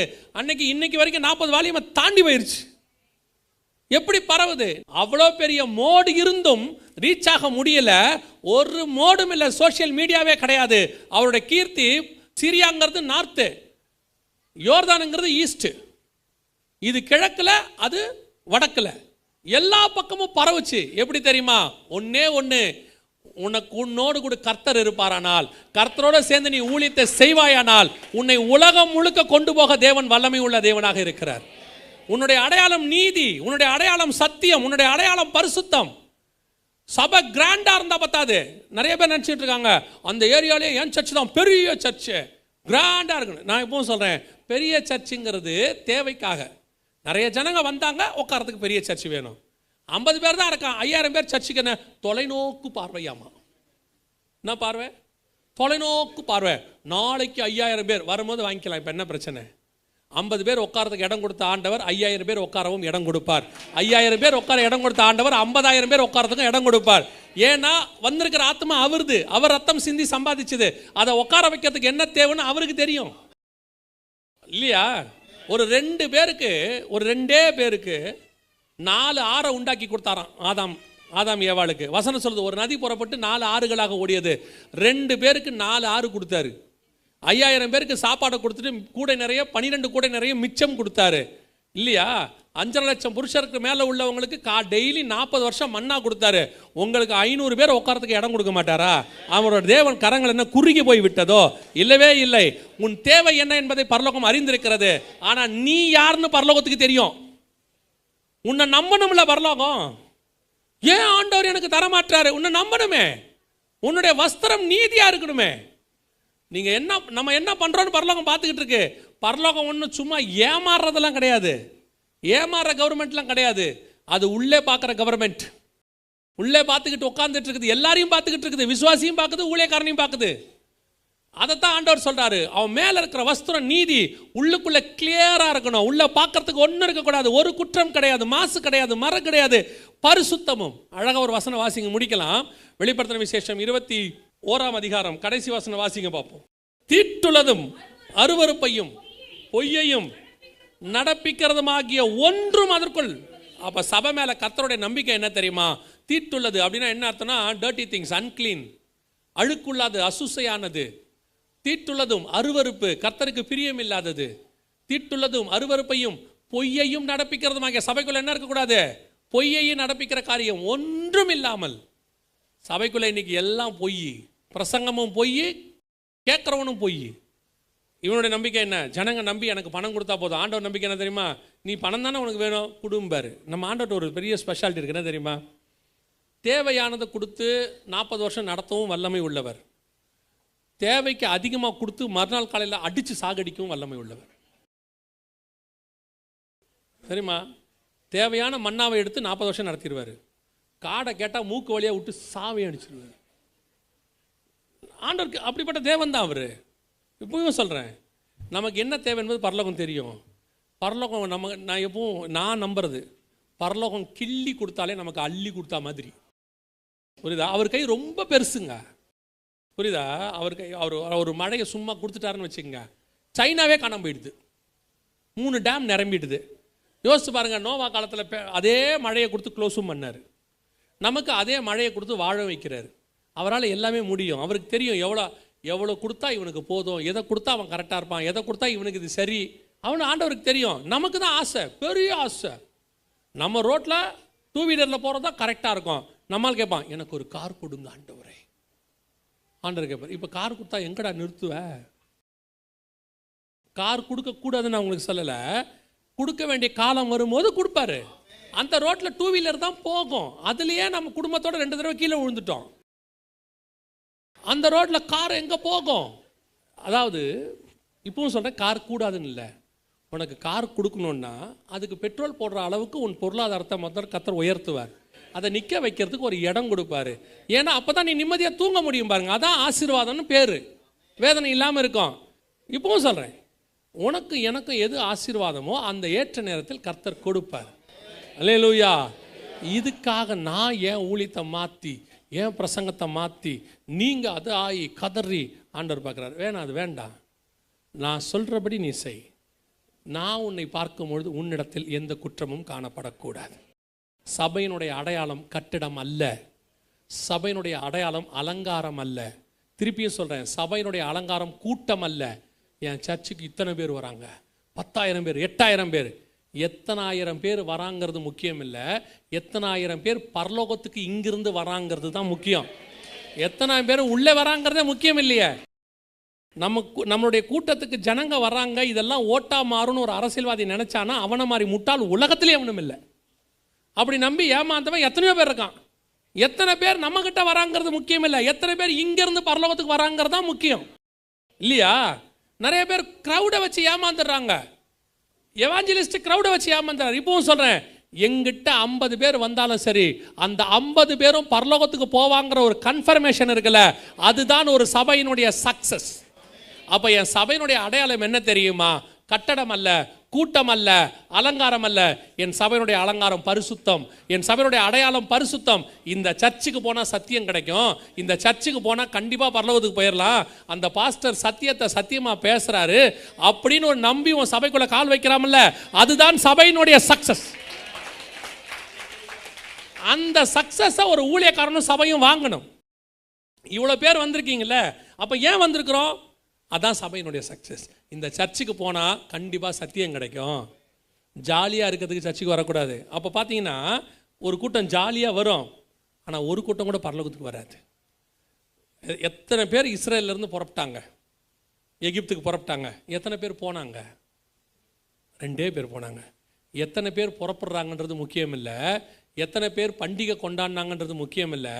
இன்னைக்கு வரைக்கும் 40 வால்யூமை தாண்டி போயிருச்சு. எப்படி பரவுது? அவ்வளோ பெரிய மோடு இருந்தும் ரீச் ஆக முடியல. ஒரு மோடும் இல்லை, சோசியல் மீடியாவே கிடையாது. அவருடைய கீர்த்தி சிரியாங்கிறது நார்த்து, யோர்தானுங்கிறது ஈஸ்ட், இது கிழக்குல, அது வடக்குல, எல்லா பக்கமும் பரவுச்சு. எப்படி தெரியுமா? ஒன்னே ஒன்று, உன்னோடு கூட கர்த்தர் இருப்பாரானால், கர்த்தரோட சேர்ந்து நீ ஊழியத்தை செய்வாயானால், உன்னை உலகம் முழுக்க கொண்டு போக தேவன் வல்லமை உள்ள தேவனாக இருக்கிறார். உன்னுடைய அடையாளம் நீதி, உன்னுடைய அடையாளம் சத்தியம், உன்னுடைய அடையாளம் பரிசுத்தம். சபை கிராண்டா இருந்தா பத்தாது. நிறைய பேர் நினைச்சிட்டு இருக்காங்க, அந்த ஏரியாலே என் சர்ச் தான் பெரிய சர்ச்சு, கிராண்டா இருக்கணும். நான் எப்பவும் சொல்றேன், பெரிய சர்ச்சுங்கிறது தேவைக்காக. நிறைய ஜனங்க வந்தாங்க, உட்காரத்துக்கு பெரிய சர்ச் வேணும். 50 பேர் தான் இருக்கான், 5000 பேர் சர்ச்சுக்கு என்ன? தொலைநோக்கு பார்வையாமா. என்ன பார்வை? தொலைநோக்கு பார்வை. நாளைக்கு 5000 பேர் வரும்போது வாங்கிக்கலாம். இப்போ என்ன பிரச்சனை? 50 பேர் உட்காரத்துக்கு இடம் கொடுத்த ஆண்டவர் 5000 பேர் உட்காரவும் இடம் கொடுப்பார். 5000 பேர் உட்கார இடம் கொடுத்த ஆண்டவர் 50000 பேர் உட்காரத்துக்கும் இடம் கொடுப்பார். ஏன்னா வந்திருக்கிற ஆத்மா அவருது, அவர் ரத்தம் சிந்தி சம்பாதிச்சது. அதை உட்கார வைக்கிறதுக்கு என்ன தேவைன்னு அவருக்கு தெரியும் இல்லையா? ஒரு 2 பேருக்கு, ஒரு 2 பேருக்கு 4 ஆறை உண்டாக்கி கொடுத்தாராம் ஆதாம் ஏவாளுக்கு. வசனம் சொல்லுது, ஒரு நதி புறப்பட்டு 4 ஆறுகளாக ஓடியது. 2 பேருக்கு 4 ஆறு கொடுத்தாரு. 5000 பேருக்கு சாப்பாடை கொடுத்துட்டு கூடை நிறைய 12 கூடை நிறைய மிச்சம் கொடுத்தாரு இல்லையா? 5.5 லட்சம் புருஷருக்கு மேலே உள்ளவங்களுக்கு டெய்லி 40 வருஷம் மன்னா கொடுத்தாரு. உங்களுக்கு 500 பேர் உட்காரத்துக்கு இடம் கொடுக்க மாட்டாரா? அவரோட தேவன் கரங்கள் என்ன குறுகி போய் விட்டதோ? இல்லவே இல்லை. உன் தேவை என்ன என்பதை பரலோகம் அறிந்திருக்கிறது. ஆனா நீ யாருன்னு பரலோகத்துக்கு தெரியும். உன்னை நம்பணும்ல பரலோகம். ஏன் ஆண்டவர் எனக்கு தரமாட்டாரு? உன்னை நம்பணுமே. உன்னுடைய வஸ்திரம் நீதியா இருக்கணுமே. நீங்க நம்ம என்ன பண்றோம்னு பரலோகம் பார்த்துக்கிட்டு இருக்கு. பரலோகம் ஒன்றும் சும்மா ஏமாறுறதெல்லாம் கிடையாது, ஏமாற கவர்மெண்ட்லாம் கிடையாது. அது உள்ளே பார்க்குற கவர்மெண்ட். உள்ளே பார்த்துக்கிட்டு உட்காந்துட்டு இருக்குது, எல்லாரையும் பார்த்துக்கிட்டு இருக்குது, விசுவாசியும் பார்க்குது, ஊழியக்காரனையும் பார்க்குது. அதைத்தான் ஆண்டவர் சொல்றாரு, அவன் மேல இருக்கிற வஸ்திரம் நீதி, உள்ளுக்குள்ள கிளியரா இருக்கணும். உள்ள பார்க்கறதுக்கு ஒன்றும் இருக்கக்கூடாது, ஒரு குற்றம் கிடையாது, மாசு கிடையாது, மரம் கிடையாது, பரிசுத்தமும். அழகா ஒரு வசனம் வாசிங்க, முடிக்கலாம். வெளிப்படுத்தின விசேஷம் 21ஆம் அதிகாரம் கடைசி வசனம் வாசிங்க பார்ப்போம். தீட்டுள்ளதும் அருவருப்பையும் பொய்யையும் நடப்பிக்கிறதுமாகிய ஒன்றும் அதற்குள். அப்ப சபை மேல கர்த்தருடைய நம்பிக்கை என்ன தெரியுமா? தீட்டுள்ளது அப்படின்னா என்ன அர்த்தம்னா, டர்ட்டி திங்ஸ், அன்கிளீன், அழுக்குள்ளாது, அசுசையானது. தீட்டுள்ளதும் அருவருப்பு, கர்த்தருக்கு பிரியம் இல்லாதது. தீட்டுள்ளதும் அருவருப்பையும் பொய்யையும் நடப்பிக்கிறதுமாகிய. சபைக்குள்ள என்ன இருக்கக்கூடாது? பொய்யையும் நடப்பிக்கிற காரியம் ஒன்றும் இல்லாமல். சபைக்குள்ள இன்னைக்கு எல்லாம் பொய், பிரசங்கமும் பொய், கேட்கிறவனும் பொய். இவனுடைய நம்பிக்கை என்ன? ஜனங்க நம்பி எனக்கு பணம் கொடுத்தா போதும். ஆண்டவர் நம்பிக்கை என்ன தெரியுமா? நீ பணம் தானே உனக்கு வேணும், குடும்பாரு. நம்ம ஆண்டவர் ஒரு பெரிய ஸ்பெஷாலிட்டி இருக்கு, என்ன தெரியுமா? தேவையானதை கொடுத்து 40 வருஷம் நடத்தவும் வல்லமை உள்ளவர். தேவைக்கு அதிகமாக கொடுத்து மறுநாள் காலையில் அடித்து சாகடிக்கவும் வல்லமை உள்ளவர். சரிம்மா? தேவையான மண்ணாவை எடுத்து 40 வருஷம் நடத்திடுவார். காடை கேட்டால் மூக்கு வழியாக விட்டு சாவை அடிச்சிருவார். ஆண்டவருக்கு அப்படிப்பட்ட தேவன் தான் அவர். இப்பவும் சொல்கிறேன், நமக்கு என்ன தேவை என்பது பரலோகம் தெரியும். பரலோகம் நான் நம்புறது, பரலோகம் கிள்ளி கொடுத்தாலே நமக்கு அள்ளி கொடுத்தா மாதிரி. புரியுதா? அவர் கை ரொம்ப பெருசுங்க. புரியுதா? அவர் ஒரு மழையை சும்மா கொடுத்துட்டாருன்னு வச்சுக்கோங்க, சைனாவே காணாம போயிடுது, 3 டேம் நிரம்பிடுது. யோசிச்சு பாருங்க, நோவா காலத்தில் அதே மழையை கொடுத்து க்ளோஸும் பண்ணார். நமக்கு அதே மழையை கொடுத்து வாழ வைக்கிறார். அவரால் எல்லாமே முடியும். அவருக்கு தெரியும் எவ்வளோ கொடுத்தா இவனுக்கு போதும், எதை கொடுத்தா அவன் கரெக்டாக இருப்பான், எதை கொடுத்தா இவனுக்கு இது சரி. ஆண்டவருக்கு தெரியும். நமக்கு தான் ஆசை, பெரிய ஆசை. நம்ம ரோட்டில் 2 வீலரில் போகிறதா கரெக்டாக இருக்கும். நம்மால் கேட்பான், எனக்கு ஒரு கார் கொடுங்க ஆண்டவரே. ஆண்டவர் கேட்பார், இப்போ கார் கொடுத்தா எங்கடா நிறுத்துவ? கார் கொடுக்கக்கூடாதுன்னு நான் உங்களுக்கு சொல்லலை, கொடுக்க வேண்டிய காலம் வரும்போது கொடுப்பாரு. அந்த ரோட்டில் 2 வீலர் தான் போகும். அதுலேயே நம்ம குடும்பத்தோட 2 தடவை கீழே விழுந்துட்டோம். அந்த ரோட்டில் கார் எங்கே போகும்? அதாவது இப்பவும் சொல்கிறேன், கார் கூடாதுன்னு இல்லை. உனக்கு கார் கொடுக்கணுன்னா அதுக்கு பெட்ரோல் போடுற அளவுக்கு உன் பொருளாதாரத்தை மொத்தம் கர்த்தர் உயர்த்துவார். அதை நிற்க வைக்கிறதுக்கு ஒரு இடம் கொடுப்பாரு. ஏன்னா அப்போ தான் நீ நிம்மதியாக தூங்க முடியும். பாருங்க, அதான் ஆசீர்வாதம்னு பேர். வேதனை இல்லாமல் இருக்கும். இப்பவும் சொல்கிறேன், உனக்கு எனக்கும் எது ஆசீர்வாதமோ அந்த ஏற்ற நேரத்தில் கர்த்தர் கொடுப்பார். அல்லேலூயா. இதுக்காக நான் என் ஊழியத்தை மாற்றி, என் பிரசங்கத்தை மாற்றி, நீங்கள் அது ஆகி கதறி ஆண்டவர் பார்க்குறாரு. வேணாம், அது வேண்டாம். நான் சொல்கிறபடி நீ செய். நான் உன்னை பார்க்கும்பொழுது உன்னிடத்தில் எந்த குற்றமும் காணப்படக்கூடாது. சபையினுடைய அடையாளம் கட்டிடம் அல்ல. சபையினுடைய அடையாளம் அலங்காரம் அல்ல. திருப்பியும் சொல்கிறேன், சபையினுடைய அலங்காரம் கூட்டம் அல்ல. என் சர்ச்சுக்கு இத்தனை பேர் வராங்க, 10,000 பேர், 8,000 பேர், எத்தனாயிரம் பேர் வராங்கிறது முக்கியம் இல்லை. எத்தனாயிரம் பேர் பரலோகத்துக்கு இங்கிருந்து வராங்கிறது தான் முக்கியம். எத்தனாயிரம் பேர் உள்ளே வராங்கிறதே முக்கியம் இல்லையே. நம்மளுடைய கூட்டத்துக்கு ஜனங்க வராங்க, இதெல்லாம் ஓட்டா மாறும்னு ஒரு அரசியல்வாதி நினைச்சானா அவனை மாதிரி முட்டாள் உலகத்திலே அவனும் இல்லை. அப்படி நம்பி ஏமாந்தவன் எத்தனையோ பேர் இருக்கான். எத்தனை பேர் நம்ம கிட்ட வராங்கிறது முக்கியம் இல்லை, எத்தனை பேர் இங்கிருந்து பரலோகத்துக்கு வராங்கிறது தான் முக்கியம் இல்லையா. நிறைய பேர் கிரௌடை வச்சு ஏமாந்துடுறாங்க. எவாஞ்சலிஸ்ட் கிரௌடை வச்சு ஏமாந்துறாரு. இப்பவும் சொல்றேன், எங்கிட்ட 50 பேர் வந்தாலும் சரி, அந்த 50 பேரும் பரலோகத்துக்கு போவாங்கிற ஒரு கன்ஃபர்மேஷன் இருக்குல்ல, அதுதான் ஒரு சபையினுடைய சக்சஸ். அப்ப என் சபையினுடைய அடையாளம் என்ன தெரியுமா? கட்டடம் அல்ல, கூட்டம் அல்ல, அலங்காரம் அல்ல. என் சபையினுடைய அலங்காரம் பரிசுத்தம், என் சபையினுடைய அடையாளம் பரிசுத்தம். இந்த சர்ச்சுக்கு போனால் சத்தியம் கிடைக்கும், இந்த சர்ச்சுக்கு போனால் கண்டிப்பாக பரலோகத்துக்கு போயிடலாம், அந்த பாஸ்டர் சத்தியத்தை சத்தியமாக பேசுகிறாரு அப்படின்னு ஒரு நம்பி உன் சபைக்குள்ளே கால் வைக்கிறாமல்ல, அதுதான் சபையினுடைய சக்சஸ். அந்த சக்சஸை ஒரு ஊழியக்காரனும் சபையும் வாங்கணும். இவ்வளோ பேர் வந்திருக்கீங்கல்ல, அப்போ ஏன் வந்திருக்கிறோம்? அதான் சபையினுடைய சக்சஸ். இந்த சர்ச்சுக்கு போனால் கண்டிப்பாக சத்தியம் கிடைக்கும். ஜாலியாக இருக்கிறதுக்கு சர்ச்சுக்கு வரக்கூடாது. அப்போ பார்த்தீங்கன்னா ஒரு கூட்டம் ஜாலியாக வரும், ஆனால் ஒரு கூட்டம் கூட பரலோகத்துக்கு வராது. எத்தனை பேர் இஸ்ரேலிருந்து புறப்பட்டாங்க, எகிப்துக்கு புறப்பட்டாங்க, எத்தனை பேர் போனாங்க? 2 பேர் போனாங்க. எத்தனை பேர் புறப்படுறாங்கன்றது முக்கியம் இல்லை, எத்தனை பேர் பண்டிகை கொண்டாடினாங்கன்றது முக்கியம் இல்லை,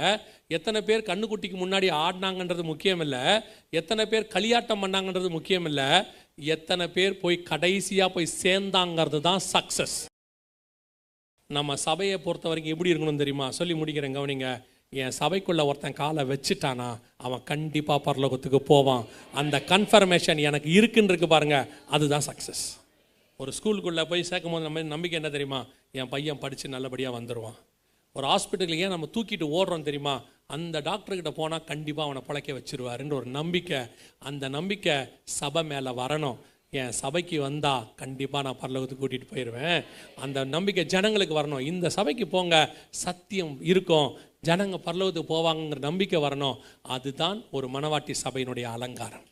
எத்தனை பேர் கண்ணுக்குட்டிக்கு முன்னாடி ஆடினாங்கன்றது முக்கியம் இல்லை, எத்தனை பேர் களியாட்டம் பண்ணாங்கன்றது முக்கியம் இல்லை, எத்தனை பேர் போய் கடைசியாக போய் சேர்ந்தாங்கிறது தான் சக்சஸ். நம்ம சபையை பொறுத்த வரைக்கும் எப்படி இருக்கணும் தெரியுமா? சொல்லி முடிக்கிறேன், கவனிங்க. என் சபைக்குள்ளே ஒருத்தன் காலை வச்சுட்டானா அவன் கண்டிப்பாக பரலோகத்துக்கு போவான். அந்த கன்ஃபர்மேஷன் எனக்கு இருக்குன்னு இருக்கு பாருங்க, அதுதான் சக்சஸ். ஒரு ஸ்கூலுக்குள்ளே போய் சேர்க்கும் போது நம்ம நம்பிக்கை என்ன தெரியுமா? என் பையன் படித்து நல்லபடியாக வந்துடுவான். ஒரு ஹாஸ்பிட்டலுக்கு ஏன் நம்ம தூக்கிட்டு ஓடுறோம் தெரியுமா? அந்த டாக்டர்கிட்ட போனால் கண்டிப்பாக அவனை பிழைக்க வச்சிருவாருன்ற ஒரு நம்பிக்கை. அந்த நம்பிக்கை சபை மேலே வரணும். என் சபைக்கு வந்தால் கண்டிப்பாக நான் பரலோகத்துக்கு கூட்டிகிட்டு போயிடுவேன். அந்த நம்பிக்கை ஜனங்களுக்கு வரணும். இந்த சபைக்கு போங்க, சத்தியம் இருக்கும், ஜனங்க பரலோகத்துக்கு போவாங்கிற நம்பிக்கை வரணும். அதுதான் ஒரு மனவாட்டி சபையினுடைய அலங்காரம்,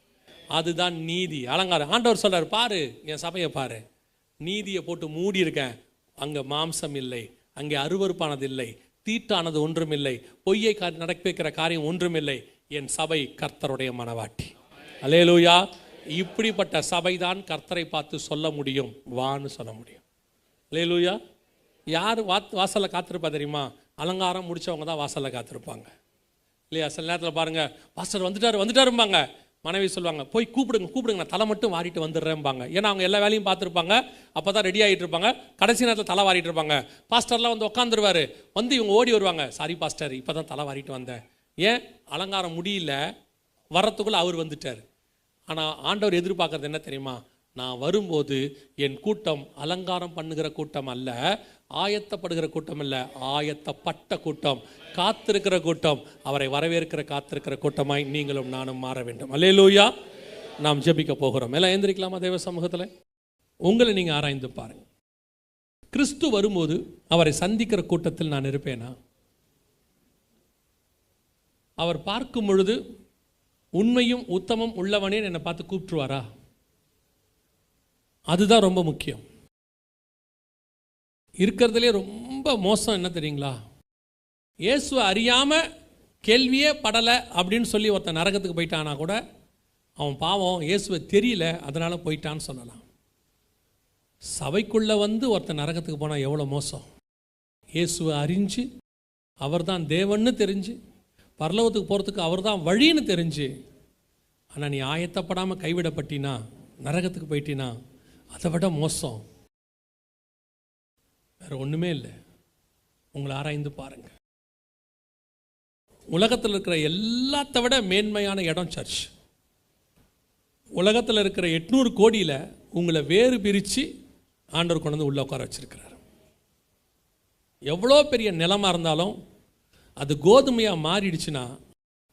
அதுதான் நீதி அலங்காரம். ஆண்டவர் சொல்றார், பாரு என் சபையை பாரு, நீதியை போட்டு மூடி இருக்கேன், அங்கே மாம்சம் இல்லை, அங்கே அருவருப்பானது இல்லை, தீட்டானது ஒன்றுமில்லை, பொய்யை நடப்பிக்கிற காரியம் ஒன்றுமில்லை. என் சபை கர்த்தருடைய மனவாட்டி. அல்லேலூயா. இப்படிப்பட்ட சபை தான் கர்த்தரை பார்த்து சொல்ல முடியும், வான்னு சொல்ல முடியும். அல்லேலூயா. யார் வாசலில் காத்திருப்பா தெரியுமா? அலங்காரம் முடிச்சவங்க தான் வாசலில் காத்திருப்பாங்க இல்லையா? சில நேரத்தில் பாருங்க, பாஸ்டர் வந்துட்டாரும்பாங்க. மனைவி சொல்லுவாங்க, போய் கூப்பிடுங்க, நான் தலை மட்டும் வாரிட்டு வந்துடுறேன்பாங்க. ஏன்னா அவங்க எல்லா வேலையும் பார்த்துருப்பாங்க, அப்போ தான் ரெடி ஆகிட்டு இருப்பாங்க. கடைசி நேரத்தில் தலை வாரிட்டு இருப்பாங்க. பாஸ்டர்லாம் வந்து உட்காந்துருவார், வந்து இவங்க ஓடி வருவாங்க, சாரி பாஸ்டர் இப்போ தான் தலை வாரிட்டு வந்தேன். ஏன்? அலங்காரம் முடியல, வர்றதுக்குள்ளே அவர் வந்துட்டார். ஆனால் ஆண்டவர் எதிர்பார்க்கறது என்ன தெரியுமா? நான் வரும்போது என் கூட்டம் அலங்காரம் பண்ணுகிற கூட்டம் அல்ல, ஆயத்தப்படுகிற கூட்டம் அல்ல, ஆயத்தப்பட்ட கூட்டம், காத்திருக்கிற கூட்டம், அவரை வரவேற்கிற காத்திருக்கிற கூட்டமாய் நீங்களும் நானும் மாற வேண்டும். அல்லேலூயா. நாம் ஜெபிக்க போகிறோம். எல்லாம் எந்திரிக்கலாமா தேவ சமூகத்தில்? உங்களை நீங்கள் ஆராய்ந்து பாருங்க. கிறிஸ்து வரும்போது அவரை சந்திக்கிற கூட்டத்தில் நான் இருப்பேனா? அவர் பார்க்கும் பொழுது உண்மையும் உத்தமம் உள்ளவனே என்னை பார்த்து கூப்பிட்டுருவாரா? அதுதான் ரொம்ப முக்கியம். இருக்கிறதுலே ரொம்ப மோசம் என்ன தெரியுங்களா? இயேசுவை அறியாமல் கேள்வியே படலை அப்படின்னு சொல்லி ஒருத்தன் நரகத்துக்கு போயிட்டானா கூட அவன் பாவம், இயேசுவை தெரியல அதனால் போயிட்டான்னு சொல்லலாம். சபைக்குள்ளே வந்து ஒருத்தன் நரகத்துக்கு போனால் எவ்வளோ மோசம். இயேசுவை அறிஞ்சு அவர் தான் தேவன்னு தெரிஞ்சு பரலோகத்துக்கு போகிறதுக்கு அவர் தான் வழின்னு தெரிஞ்சு, ஆனால் நீ ஆயத்தப்படாமல் கைவிடப்பட்டினா, நரகத்துக்கு போயிட்டினா, அதை விட மோசம் வேறு ஒன்றுமே இல்லை. உங்களை ஆராய்ந்து பாருங்க. உலகத்தில் இருக்கிற எல்லாத்த விட மேன்மையான இடம் சர்ச். உலகத்தில் இருக்கிற 800 கோடியில் உங்களை வேறு பிரித்து ஆண்டவர் கொண்டு வந்து உள்ளே உட்கார வச்சிருக்கிறார். எவ்வளோ பெரிய நிலமாக இருந்தாலும் அது கோதுமையாக மாறிடுச்சுன்னா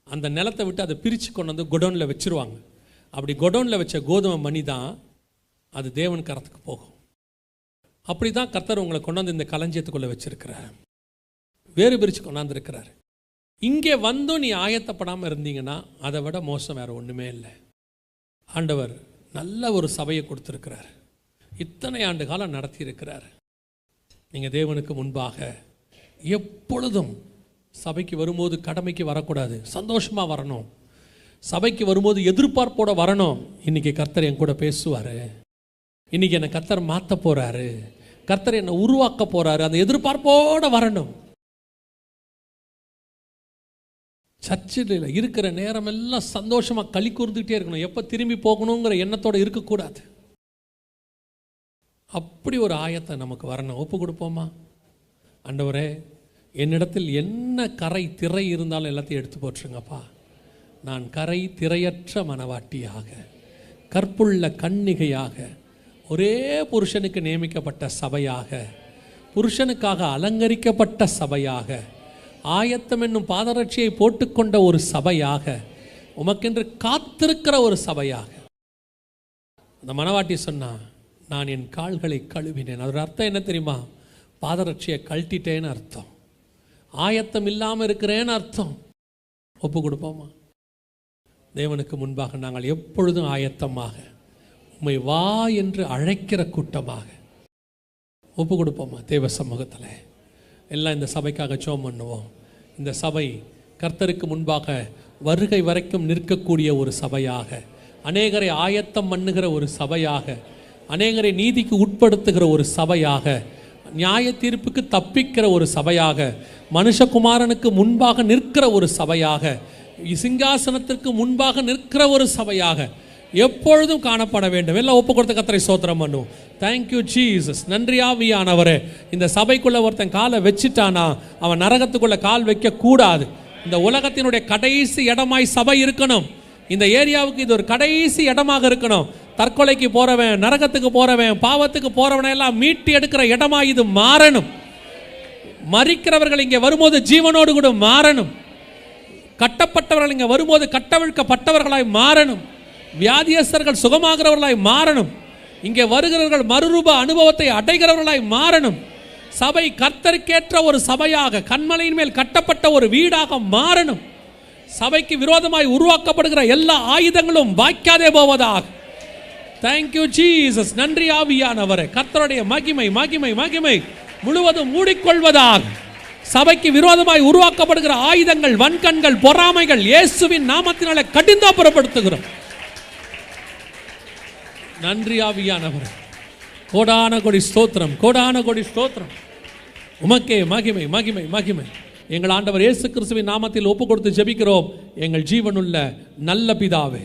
அந்த நிலத்தை விட்டு அதை பிரித்து கொண்டு வந்து குடோனில் வச்சுருவாங்க. அப்படி குடோனில் வச்ச கோதுமை மணி தான் அது தேவன் கரத்துக்கு போகும். அப்படி தான் கர்த்தர் உங்களை கொண்டு வந்து இந்த களஞ்சியத்துக்குள்ளே வச்சிருக்கிறார், வேறு பிரித்து கொண்டாந்துருக்கிறார். இங்கே வந்தும் நீ ஆயத்தப்படாமல் இருந்தீங்கன்னா அதை விட மோசம் வேறு ஒன்றுமே இல்லை. ஆண்டவர் நல்ல ஒரு சபையை கொடுத்துருக்கிறார், இத்தனை ஆண்டு காலம் நடத்தி இருக்கிறார். நீங்கள் தேவனுக்கு முன்பாக எப்பொழுதும் சபைக்கு வரும்போது கடமைக்கு வரக்கூடாது, சந்தோஷமாக வரணும். சபைக்கு வரும்போது எதிர்பார்ப்போடு வரணும். இன்றைக்கி கர்த்தர் என் கூட பேசுவார், இன்றைக்கி என்னை கர்த்தர் மாற்ற போகிறாரு, கர்த்தர் என்னை உருவாக்க போகிறாரு, அந்த எதிர்பார்ப்போடு வரணும். சர்ச்சில் இருக்கிற நேரம் எல்லாம் சந்தோஷமாக களி கூர்ந்துக்கிட்டே இருக்கணும், எப்போ திரும்பி போகணுங்கிற எண்ணத்தோடு இருக்கக்கூடாது. அப்படி ஒரு ஆயத்தை நமக்கு வரணும். ஒப்பு கொடுப்போமா? ஆண்டவரே, என்னிடத்தில் என்ன கரை திரை இருந்தாலும் எல்லாத்தையும் எடுத்து போட்டுருங்கப்பா. நான் கரை திரையற்ற மனவாட்டியாக, கற்புள்ள கன்னிகையாக, ஒரே புருஷனுக்கு நியமிக்கப்பட்ட சபையாக, புருஷனுக்காக அலங்கரிக்கப்பட்ட சபையாக, ஆயத்தம் என்னும் பாதரட்சியை போட்டுக்கொண்ட ஒரு சபையாக, உமக்கென்று காத்திருக்கிற ஒரு சபையாக. அந்த மனவாட்டி சொன்னா, நான் என் கால்களை கழுவினேன். அதோட அர்த்தம் என்ன தெரியுமா? பாதரட்சியை கழட்டிட்டேன்னு அர்த்தம், ஆயத்தம் இல்லாமல் இருக்கிறேன்னு அர்த்தம். ஒப்பு கொடுப்போமா? தேவனுக்கு முன்பாக நாங்கள் எப்பொழுதும் ஆயத்தமாக, உம்மை வா என்று அழைக்கிற கூட்டமாக ஒப்பு கொடுப்போமா? தேவ சமூகத்தில் எல்லாம் இந்த சபைக்காக ஜெபம் பண்ணுவோம். இந்த சபை கர்த்தருக்கு முன்பாக வருகை வரைக்கும் நிற்கக்கூடிய ஒரு சபையாக, அநேகரை ஆயத்தம் பண்ணுகிற ஒரு சபையாக, அநேகரை நீதிக்கு உட்படுத்துகிற ஒரு சபையாக, நியாய தீர்ப்புக்கு தப்பிக்கிற ஒரு சபையாக, மனுஷகுமாரனுக்கு முன்பாக நிற்கிற ஒரு சபையாக, சிங்காசனத்திற்கு முன்பாக நிற்கிற ஒரு சபையாக எப்பொழுதும் காணப்பட வேண்டும். எல்லாம் ஒப்பு கொடுத்த கர்த்தரை ஸ்தோத்திரம் பண்ணுவோம். Thank you Jesus. நன்றி ஆவியானவரே. இந்த சபைக்குள்ள ஒருத்தன் காலை வச்சிட்டானா அவன் நரகத்துக்குள்ள கால் வைக்க கூடாது. இந்த உலகத்தினுடைய கடைசி இடமாய் சபை இருக்கணும். இந்த ஏரியாவுக்கு இது ஒரு கடைசி இடமாக இருக்கணும். தற்கொலைக்கு போறவன், நரகத்துக்கு போறவன், பாவத்துக்கு போறவனை எல்லாம் மீட்டு எடுக்கிற இடமா இது மாறணும். மரிக்கிறவர்கள் இங்கே வரும்போது ஜீவனோடு கூட மாறணும். கட்டப்பட்டவர்கள் இங்கே வரும்போது கட்டவிழ்க்கப்பட்டவர்களாய் மாறணும். வியாதியஸ்தர்கள் சுகமாகிறவர்களாய் மாறணும். இங்கே வருகிறவர்கள் மறுரூப அனுபவத்தை அடைகிறவர்களாய் மாறணும். சபை கர்த்தருக்கேற்ற ஒரு சபையாக, கன்மலையின் மேல் கட்டப்பட்ட ஒரு வீடாக மாறணும். சபைக்கு விரோதமாய் உருவாக்கப்படுகிற எல்லா ஆயுதங்களும் வாய்க்காதே போவதாக. Thank you Jesus. நன்றி ஆவியானவரே. கர்த்தருடைய மகிமை மகிமை மகிமை முழுவதும் மூடிக்கொள்வதாக. சபைக்கு விரோதமாய் உருவாக்கப்படுகிற ஆயுதங்கள், வன்கண்கள், பொறாமைகள் இயேசுவின் நாமத்தினாலே கடிந்தாப்புறப்படுத்துகிறோம். நன்றி ஆவியானவரே. கோடான கோடி ஸ்தோத்திரம், கோடான கோடி ஸ்தோத்திரம். உமக்கே மகிமை மகிமை மகிமை. எங்கள் ஆண்டவர் இயேசு கிறிஸ்துவின் நாமத்தில் ஒப்பு கொடுத்து ஜெபிக்கிறோம் எங்கள் ஜீவனுள்ள நல்ல பிதாவே.